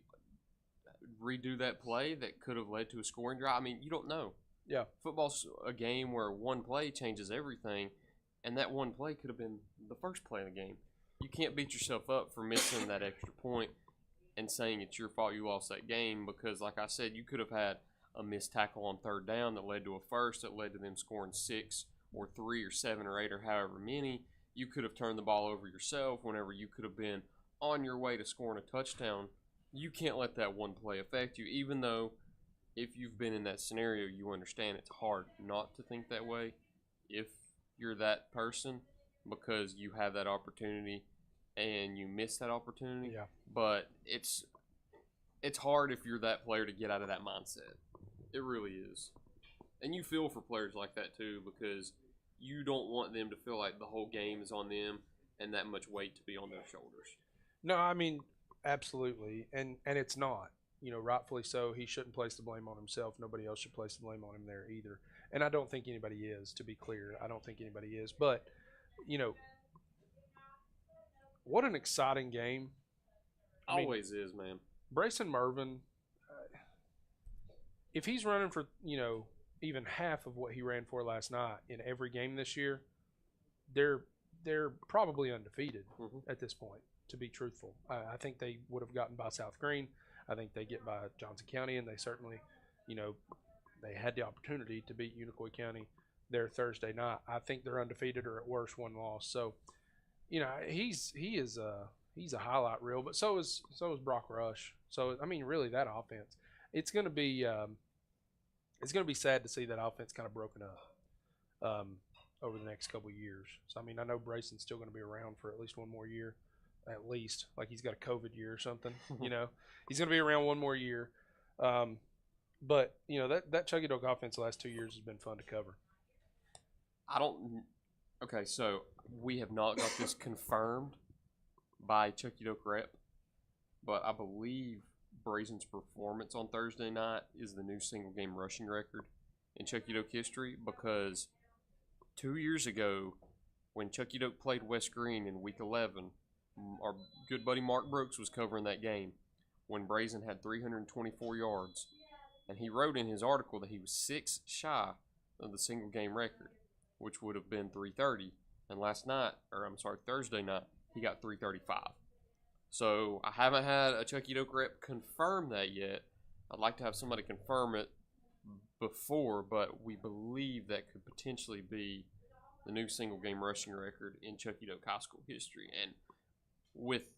redo that play that could have led to a scoring drive. I mean, you don't know. Yeah. Football's a game where one play changes everything, and that one play could have been the first play of the game. You can't beat yourself up for missing that extra point and saying it's your fault you lost that game because, like I said, you could have had a missed tackle on 3rd down that led to a first, that led to them scoring 6 or 3 or 7 or 8 or however many. You could have turned the ball over yourself whenever you could have been on your way to scoring a touchdown. You can't let that one play affect you, even though if you've been in that scenario, you understand it's hard not to think that way if you're that person because you have that opportunity and you miss that opportunity. Yeah. But it's hard if you're that player to get out of that mindset. It really is. And you feel for players like that too because you don't want them to feel like the whole game is on them and that much weight to be on their shoulders. No, I mean, absolutely. And it's not. Rightfully so. He shouldn't place the blame on himself. Nobody else should place the blame on him there either. And I don't think anybody is, to be clear. I don't think anybody is. But, what an exciting game. Always is, man. Brayson Mervin, if he's running for, even half of what he ran for last night in every game this year, they're probably undefeated at this point, to be truthful. I think they would have gotten by South Green. I think they get by Johnson County, and they certainly, they had the opportunity to beat Unicoi County there Thursday night. I think they're undefeated or at worst 1 loss. So, he's a highlight reel, but so is Brock Rush. So I mean, really, that offense, it's going to be sad to see that offense kind of broken up over the next couple of years. So I mean, I know Brayson's still going to be around for at least 1 more year at least. Like he's got a COVID year or something. You know, he's going to be around one more year. But you know that Chucky Doke offense the last 2 years has been fun to cover. Okay, so we have not got this confirmed by Chucky Doke rep, but I believe Brazen's performance on Thursday night is the new single game rushing record in Chucky Doke history, because 2 years ago when Chucky Doke played West Green in week 11, our good buddy Mark Brooks was covering that game when Brazen had 324 yards, and he wrote in his article that he was 6 shy of the single game record, which would have been 330. And Thursday night, he got 335. So I haven't had a Chucky Doke rep confirm that yet. I'd like to have somebody confirm it before, but we believe that could potentially be the new single game rushing record in Chucky Doke High School history. And with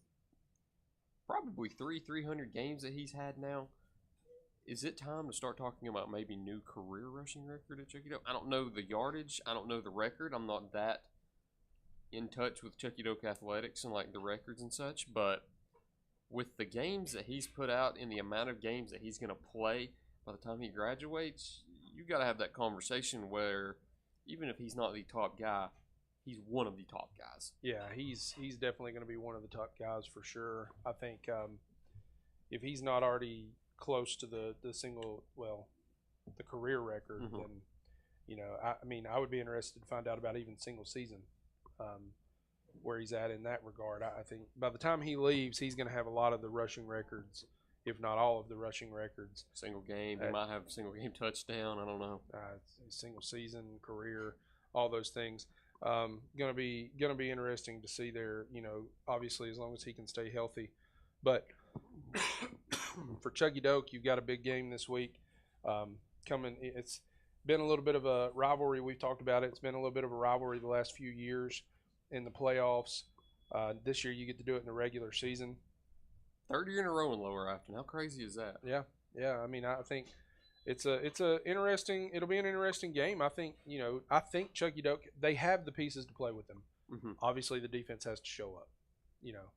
probably 300 games that he's had now, is it time to start talking about maybe new career rushing record at Chucky Doke? I don't know the yardage. I don't know the record. I'm not that in touch with Chucky Doke athletics and like the records and such. But with the games that he's put out and the amount of games that he's going to play by the time he graduates, you got to have that conversation where even if he's not the top guy, he's one of the top guys. Yeah, he's definitely going to be one of the top guys for sure. I think if he's not already close to the career record, then you know, I would be interested to find out about even single season, where he's at in that regard. I think by the time he leaves, he's going to have a lot of the rushing records, if not all of the rushing records. Single game, he might have single game touchdown. I don't know. Single season, career, all those things. Gonna be interesting to see there. You know, obviously as long as he can stay healthy, but. For Chucky Doke, you've got a big game this week coming. It's been a little bit of a rivalry. We've talked about it. It's been a little bit of a rivalry the last few years in the playoffs. This year you get to do it in the regular season. Third year in a row in Lower Afton. How crazy is that? Yeah. I mean, I think it'll be an interesting game. I think Chucky Doke, they have the pieces to play with them. Mm-hmm. Obviously, the defense has to show up. You know,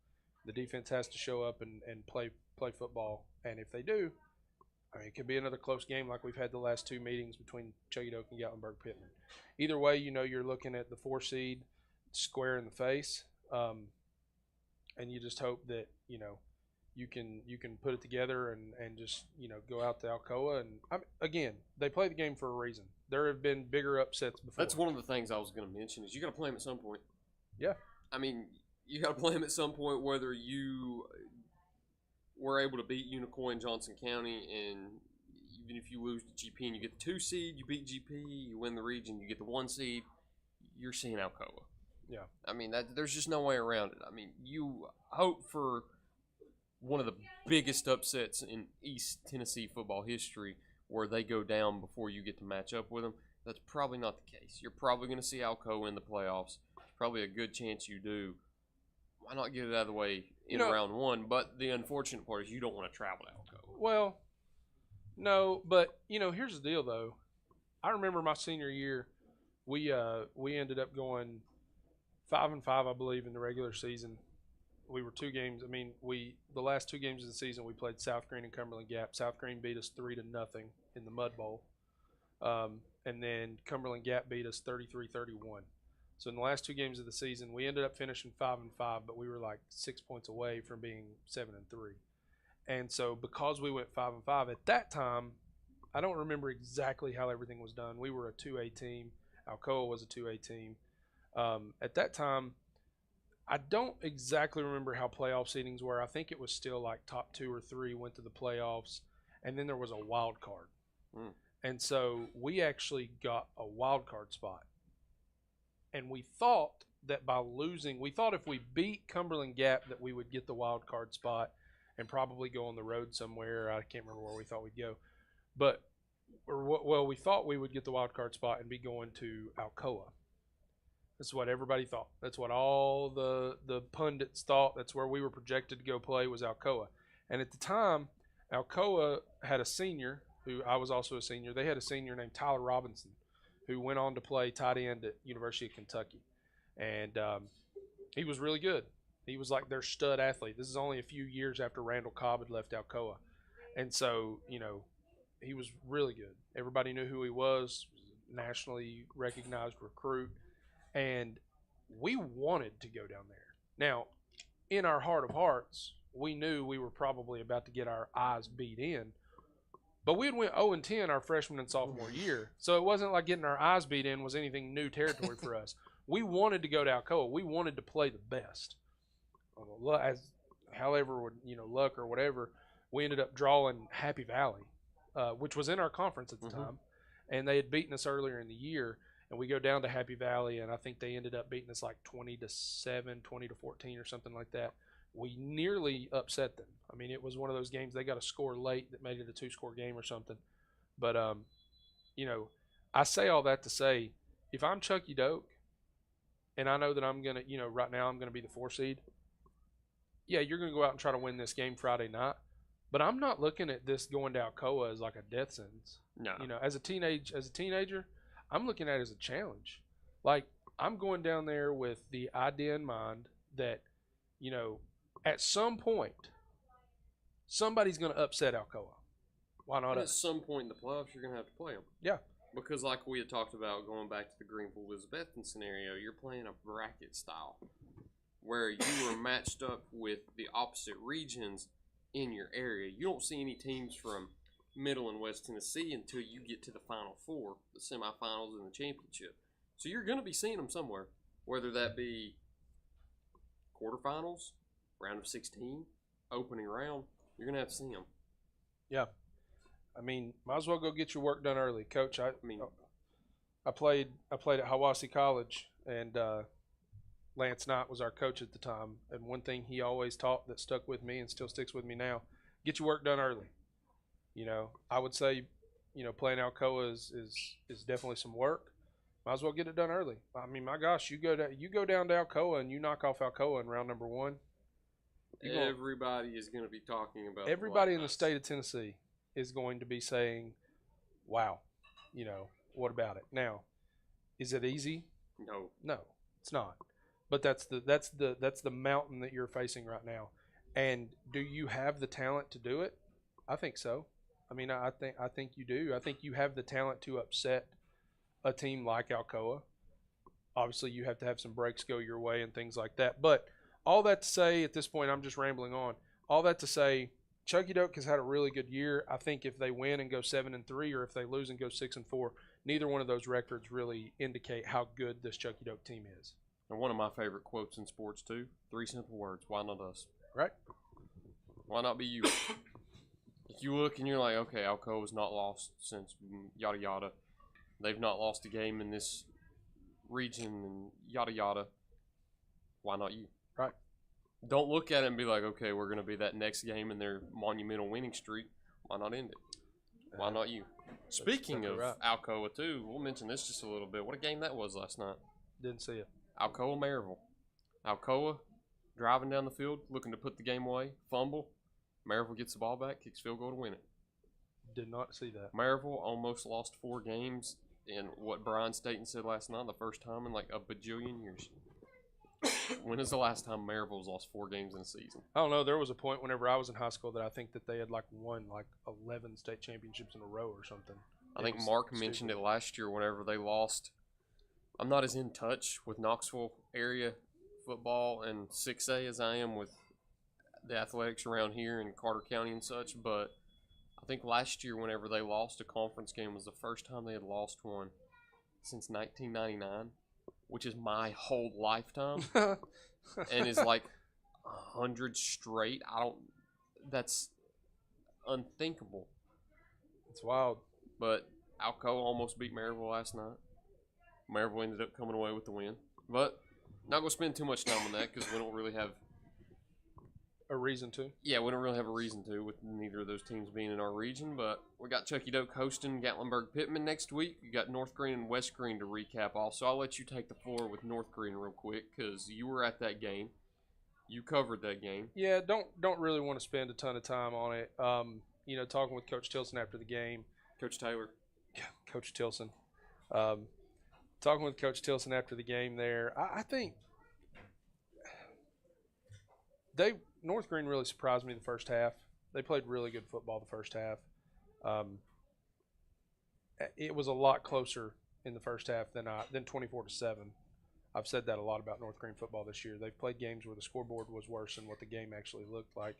the defense has to show up and play football, and if they do, I mean, it could be another close game like we've had the last two meetings between Chucky Doke and Gatlinburg Pittman. Either way, you know, you're looking at the 4 seed square in the face, and you just hope that, you know, you can put it together and just, you know, go out to Alcoa. And again, they play the game for a reason. There have been bigger upsets before. That's one of the things I was going to mention is you got to play them at some point. Yeah. I mean, you got to play them at some point, whether you were able to beat Unicoi in Johnson County, and even if you lose to GP and you get the 2 seed, you beat GP, you win the region, you get the 1 seed, you're seeing Alcoa. Yeah. I mean, there's just no way around it. I mean, you hope for one of the biggest upsets in East Tennessee football history where they go down before you get to match up with them. That's probably not the case. You're probably going to see Alcoa in the playoffs. Probably a good chance you do. Why not get it out of the way in round one? But the unfortunate part is you don't want to travel to Alcoa. Well, no, but, you know, here's the deal, though. I remember my senior year, we ended up going 5-5, I believe, in the regular season. We were 2 games. I mean, the last 2 games of the season, we played South Green and Cumberland Gap. South Green beat us 3-0 in the Mud Bowl. And then Cumberland Gap beat us 33-31. So in the last 2 games of the season, we ended up finishing 5-5, but we were like 6 points away from being 7-3. And so because we went 5-5 at that time, I don't remember exactly how everything was done. We were a 2A team. Alcoa was a 2A team. At that time, I don't exactly remember how playoff seedings were. I think it was still like top 2 or 3 went to the playoffs, and then there was a wild card. And so we actually got a wild card spot. And we thought that by losing, if we beat Cumberland Gap that we would get the wild card spot and probably go on the road somewhere. I can't remember where we thought we'd go. We thought we would get the wild card spot and be going to Alcoa. That's what everybody thought. That's what all the pundits thought. That's where we were projected to go play, was Alcoa. And at the time, Alcoa had a senior, who I was also a senior. They had a senior named Tyler Robinson, who went on to play tight end at University of Kentucky. And he was really good. He was like their stud athlete. This is only a few years after Randall Cobb had left Alcoa. And so, he was really good. Everybody knew who he was, nationally recognized recruit. And we wanted to go down there. Now, in our heart of hearts, we knew we were probably about to get our eyes beat in. But we had went 0-10 our freshman and sophomore year. So it wasn't like getting our eyes beat in was anything new territory for us. We wanted to go to Alcoa. We wanted to play the best. However, luck or whatever, we ended up drawing Happy Valley, which was in our conference at the time. And they had beaten us earlier in the year. And we go down to Happy Valley, and I think they ended up beating us like 20-7, 20-14 or something like that. We nearly upset them. I mean, it was one of those games they got a score late that made it a 2-score game or something. But, I say all that to say, if I'm Chucky Doak, and I know that I'm going to, right now I'm going to be the 4 seed, yeah, you're going to go out and try to win this game Friday night. But I'm not looking at this going to Alcoa as like a death sentence. No. As a teenager, I'm looking at it as a challenge. Like, I'm going down there with the idea in mind that, at some point, somebody's going to upset Alcoa. Why not And at us? some point in the playoffs, you're going to have to play them. Yeah. Because like we had talked about going back to the Greeneville-Elizabethton scenario, you're playing a bracket style where you were matched up with the opposite regions in your area. You don't see any teams from Middle and West Tennessee until you get to the Final Four, the semifinals, and the championship. So you're going to be seeing them somewhere, whether that be quarterfinals, round of 16, opening round. You're going to have to see them. Yeah. I mean, might as well go get your work done early, Coach. I played at Hiwassee College, and Lance Knight was our coach at the time. And one thing he always taught that stuck with me and still sticks with me now: get your work done early. I would say, playing Alcoa is definitely some work. Might as well get it done early. I mean, my gosh, you go down to Alcoa and you knock off Alcoa in round number 1. Everybody is going to be talking about. Everybody in the state of Tennessee is going to be saying, "Wow, what about it?" Now, is it easy? No, it's not. But that's the mountain that you're facing right now. And do you have the talent to do it? I think so. I mean, I think you do. I think you have the talent to upset a team like Alcoa. Obviously, you have to have some breaks go your way and things like that. But all that to say, at this point, I'm just rambling on. All that to say, Chucky Doak has had a really good year. I think if they win and go 7-3, or if they lose and go 6-4, neither one of those records really indicate how good this Chucky Doak team is. And one of my favorite quotes in sports too: 3 simple words. Why not us? Right? Why not be you? If you look and you're like, okay, Alcoa has not lost since yada yada. They've not lost a game in this region and yada yada. Why not you? Right. Don't look at it and be like, okay, we're going to be that next game in their monumental winning streak. Why not end it? Why not you? Speaking of Alcoa too, we'll mention this just a little bit. What a game that was last night. Didn't see it. Alcoa Maryville. Alcoa driving down the field, looking to put the game away, fumble. Maryville gets the ball back, kicks field goal to win it. Did not see that. Maryville almost lost 4 games in what Brian Staten said last night, the first time in like a bajillion years. When is the last time Maryville's lost 4 games in a season? I don't know. There was a point whenever I was in high school that I think that they had won 11 state championships in a row or something. I think Mark mentioned it last year whenever they lost. I'm not as in touch with Knoxville area football and 6A as I am with the athletics around here in Carter County and such, but I think last year whenever they lost a conference game was the first time they had lost one since 1999, which is my whole lifetime, and is like 100 straight. That's unthinkable. It's wild. But Alcoa almost beat Maryville last night. Maryville ended up coming away with the win. But not going to spend too much time on that because we don't really have a reason to. Yeah, we don't really have a reason to with neither of those teams being in our region. But we got Chucky Doak hosting Gatlinburg-Pittman next week. We got North Green and West Green to recap also. I'll let you take the floor with North Green real quick because you were at that game. You covered that game. Yeah, don't really want to spend a ton of time on it. Talking with Coach Tilson after the game. Coach Taylor. Yeah, Coach Tilson. Talking with Coach Tilson after the game there, I think North Green really surprised me the first half. They played really good football the first half. It was a lot closer in the first half than 24-7. I've said that a lot about North Green football this year. They've played games where the scoreboard was worse than what the game actually looked like.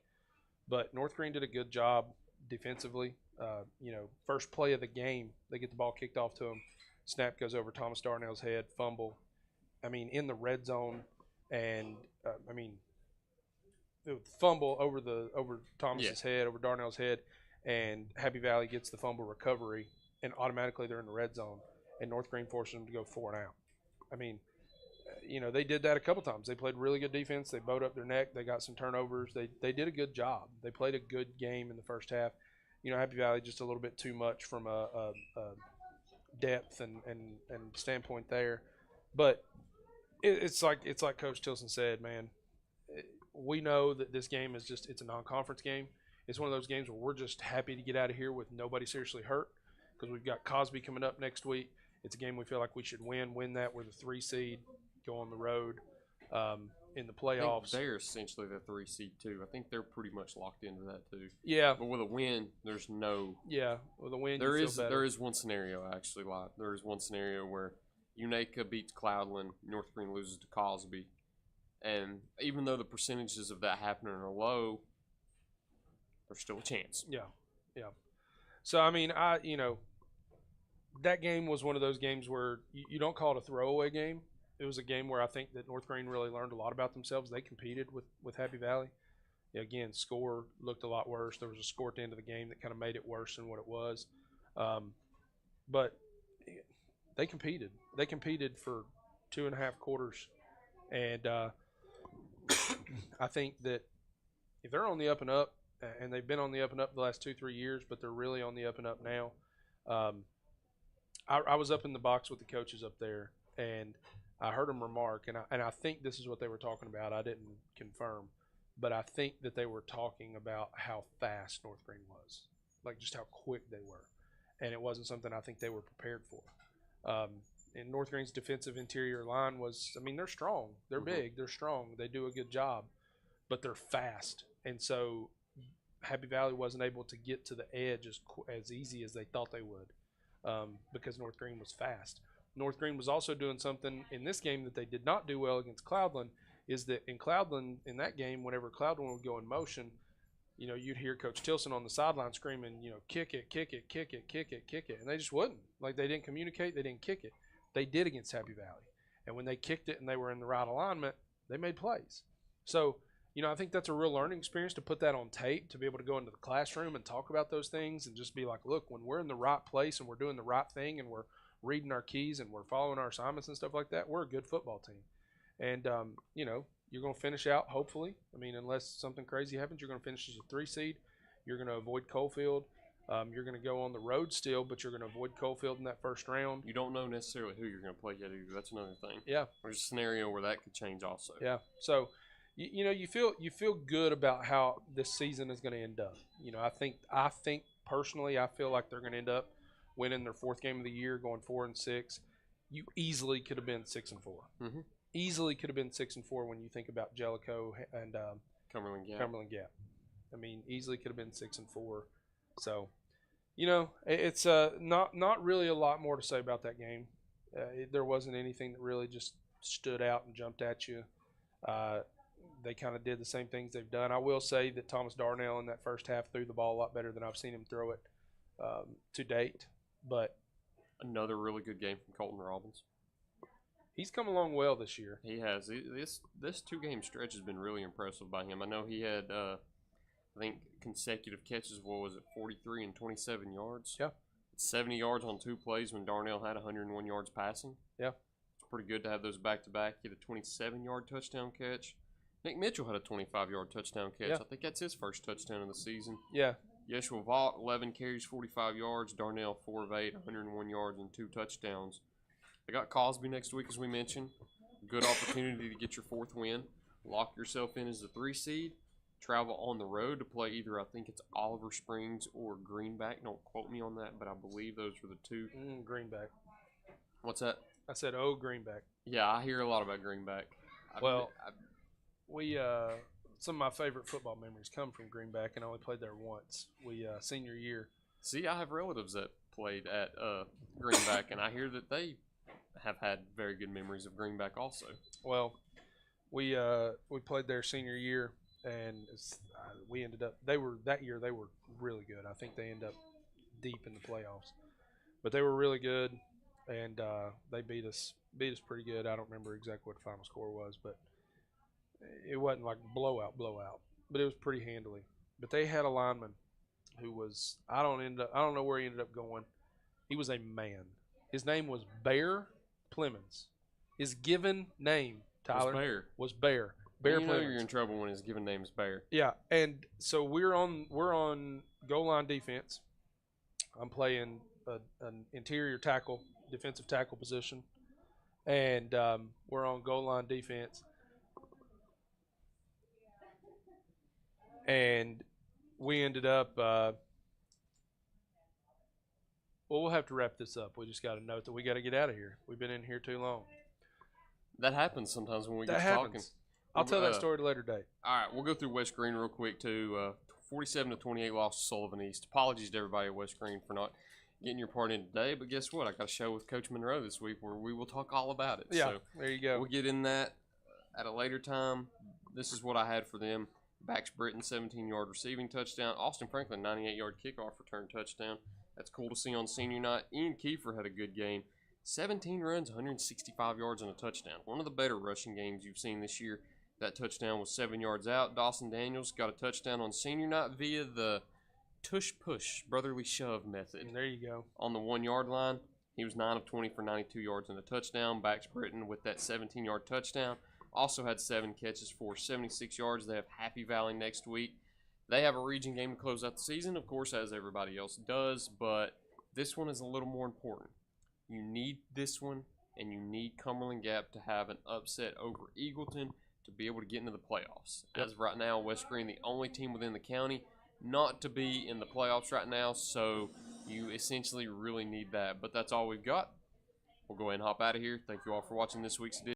But North Green did a good job defensively. First play of the game, they get the ball kicked off to them. Snap goes over Thomas Darnell's head, fumble. In the red zone, and it would fumble over Thomas's head, over Darnell's head, and Happy Valley gets the fumble recovery, and automatically they're in the red zone, and North Green forces them to go 4 and out. They did that a couple times. They played really good defense. They bowed up their neck. They got some turnovers. They did a good job. They played a good game in the first half. Happy Valley just a little bit too much from a depth and standpoint there, but it's like Coach Tilson said, man. We know that this game it's a non-conference game. It's one of those games where we're just happy to get out of here with nobody seriously hurt because we've got Cosby coming up next week. It's a game we feel like we should win that. We're the 3 seed, go on the road in the playoffs. They're essentially the 3 seed too. I think they're pretty much locked into that too. Yeah. But with a win, there's no. Yeah, with a win, there you is feel better. there is one scenario actually. There is one scenario where Unaka beats Cloudland, North Green loses to Cosby, and even though the percentages of that happening are low, there's still a chance. Yeah. So that game was one of those games where you don't call it a throwaway game. It was a game where I think that North Green really learned a lot about themselves. They competed with Happy Valley. Again, score looked a lot worse. There was a score at the end of the game that kind of made it worse than what it was. But they competed. They competed for 2.5 quarters. And I think that if they're on the up and up, and they've been on the up and up the last 2-3 years, but they're really on the up and up now. I was up in the box with the coaches up there, and I heard them remark, and I think this is what they were talking about. I didn't confirm, but I think that they were talking about how fast North Green was, like just how quick they were, and it wasn't something I think they were prepared for. And North Green's defensive interior line was, they're strong, they're big, they're strong, they do a good job, but they're fast, and so Happy Valley wasn't able to get to the edge as easy as they thought they would, because North Green was fast. North Green was also doing something in this game that they did not do well against Cloudland, is that in Cloudland, in that game, whenever Cloudland would go in motion, you'd hear Coach Tilson on the sideline screaming, kick it, kick it, kick it, kick it, kick it. And they just wouldn't. Like, they didn't communicate. They didn't kick it. They did against Happy Valley. And when they kicked it and they were in the right alignment, they made plays. So, I think that's a real learning experience to put that on tape, to be able to go into the classroom and talk about those things and just be like, look, when we're in the right place and we're doing the right thing and we're reading our keys and we're following our assignments and stuff like that, we're a good football team. And, you're going to finish out, hopefully. Unless something crazy happens, you're going to finish as a 3 seed. You're going to avoid Coalfield. You're going to go on the road still, but you're going to avoid Coalfield in that first round. You don't know necessarily who you're going to play yet either. That's another thing. Yeah. There's a scenario where that could change also. Yeah. So, you feel good about how this season is going to end up. I think personally, I feel like they're going to end up winning their 4th game of the year, going 4-6. You easily could have been 6-4. Mm-hmm. Easily could have been 6-4 when you think about Jellicoe and Cumberland Gap. Easily could have been 6-4. So, it's not really a lot more to say about that game. There wasn't anything that really just stood out and jumped at you. They kind of did the same things they've done. I will say that Thomas Darnell in that first half threw the ball a lot better than I've seen him throw it to date. But another really good game from Colton Robbins. He's come along well this year. He has. This 2-game stretch has been really impressive by him. I know he had, I think, consecutive catches. What was it, 43 and 27 yards? Yeah. 70 yards on 2 plays when Darnell had 101 yards passing. Yeah. It's pretty good to have those back-to-back. He had a 27-yard touchdown catch. Nick Mitchell had a 25-yard touchdown catch. Yeah. I think that's his first touchdown of the season. Yeah. Yeshua Vaught, 11 carries, 45 yards. Darnell, 4 of 8, 101 yards and 2 touchdowns. They got Cosby next week, as we mentioned. Good opportunity to get your 4th win. Lock yourself in as the 3 seed. Travel on the road to play either, I think it's Oliver Springs or Greenback. Don't quote me on that, but I believe those were the 2. Greenback. What's that? I said, Greenback. Yeah, I hear a lot about Greenback. some of my favorite football memories come from Greenback, and I only played there once. We senior year. See, I have relatives that played at Greenback, and I hear that they have had very good memories of Greenback also. Well, we played there senior year, and we ended up. They were really good. I think they ended up deep in the playoffs, but they were really good, and they beat us pretty good. I don't remember exactly what the final score was, but it wasn't like blowout, but it was pretty handily. But they had a lineman who was I don't know where he ended up going. He was a man. His name was Bear Plemons. His given name, Tyler, was Bear. Bear You know Plemons. you're in trouble when his given name is Bear. Yeah, and so we're on goal line defense. I'm playing an interior tackle, defensive tackle position, and we're on goal line defense. And we ended up we'll have to wrap this up. We just got to note that we got to get out of here. We've been in here too long. That happens sometimes when we That get happens. talking. I'll tell that story at a later date. All right, we'll go through West Green real quick too. 47-28 loss to Sullivan East. Apologies to everybody at West Green for not getting your part in today, but guess what? I got a show with Coach Monroe this week where we will talk all about it. Yeah, So there you go. we'll get in that at a later time. This is what I had for them. Bax Britton, 17-yard receiving touchdown. Austin Franklin, 98-yard kickoff return touchdown. That's cool to see on senior night. Ian Kiefer had a good game. 17 runs, 165 yards, and a touchdown. One of the better rushing games you've seen this year. That touchdown was 7 yards out. Dawson Daniels got a touchdown on senior night via the tush-push, brotherly shove method. And there you go. On the 1 yard line, he was 9 of 20 for 92 yards and a touchdown. Bax Britton with that 17-yard touchdown. Also had 7 catches for 76 yards. They have Happy Valley next week. They have a region game to close out the season, of course, as everybody else does, but this one is a little more important. You need this one, and you need Cumberland Gap to have an upset over Eagleton to be able to get into the playoffs. As of right now, West Green, the only team within the county not to be in the playoffs right now, so you essentially really need that. But that's all we've got. We'll go ahead and hop out of here. Thank you all for watching this week's edition.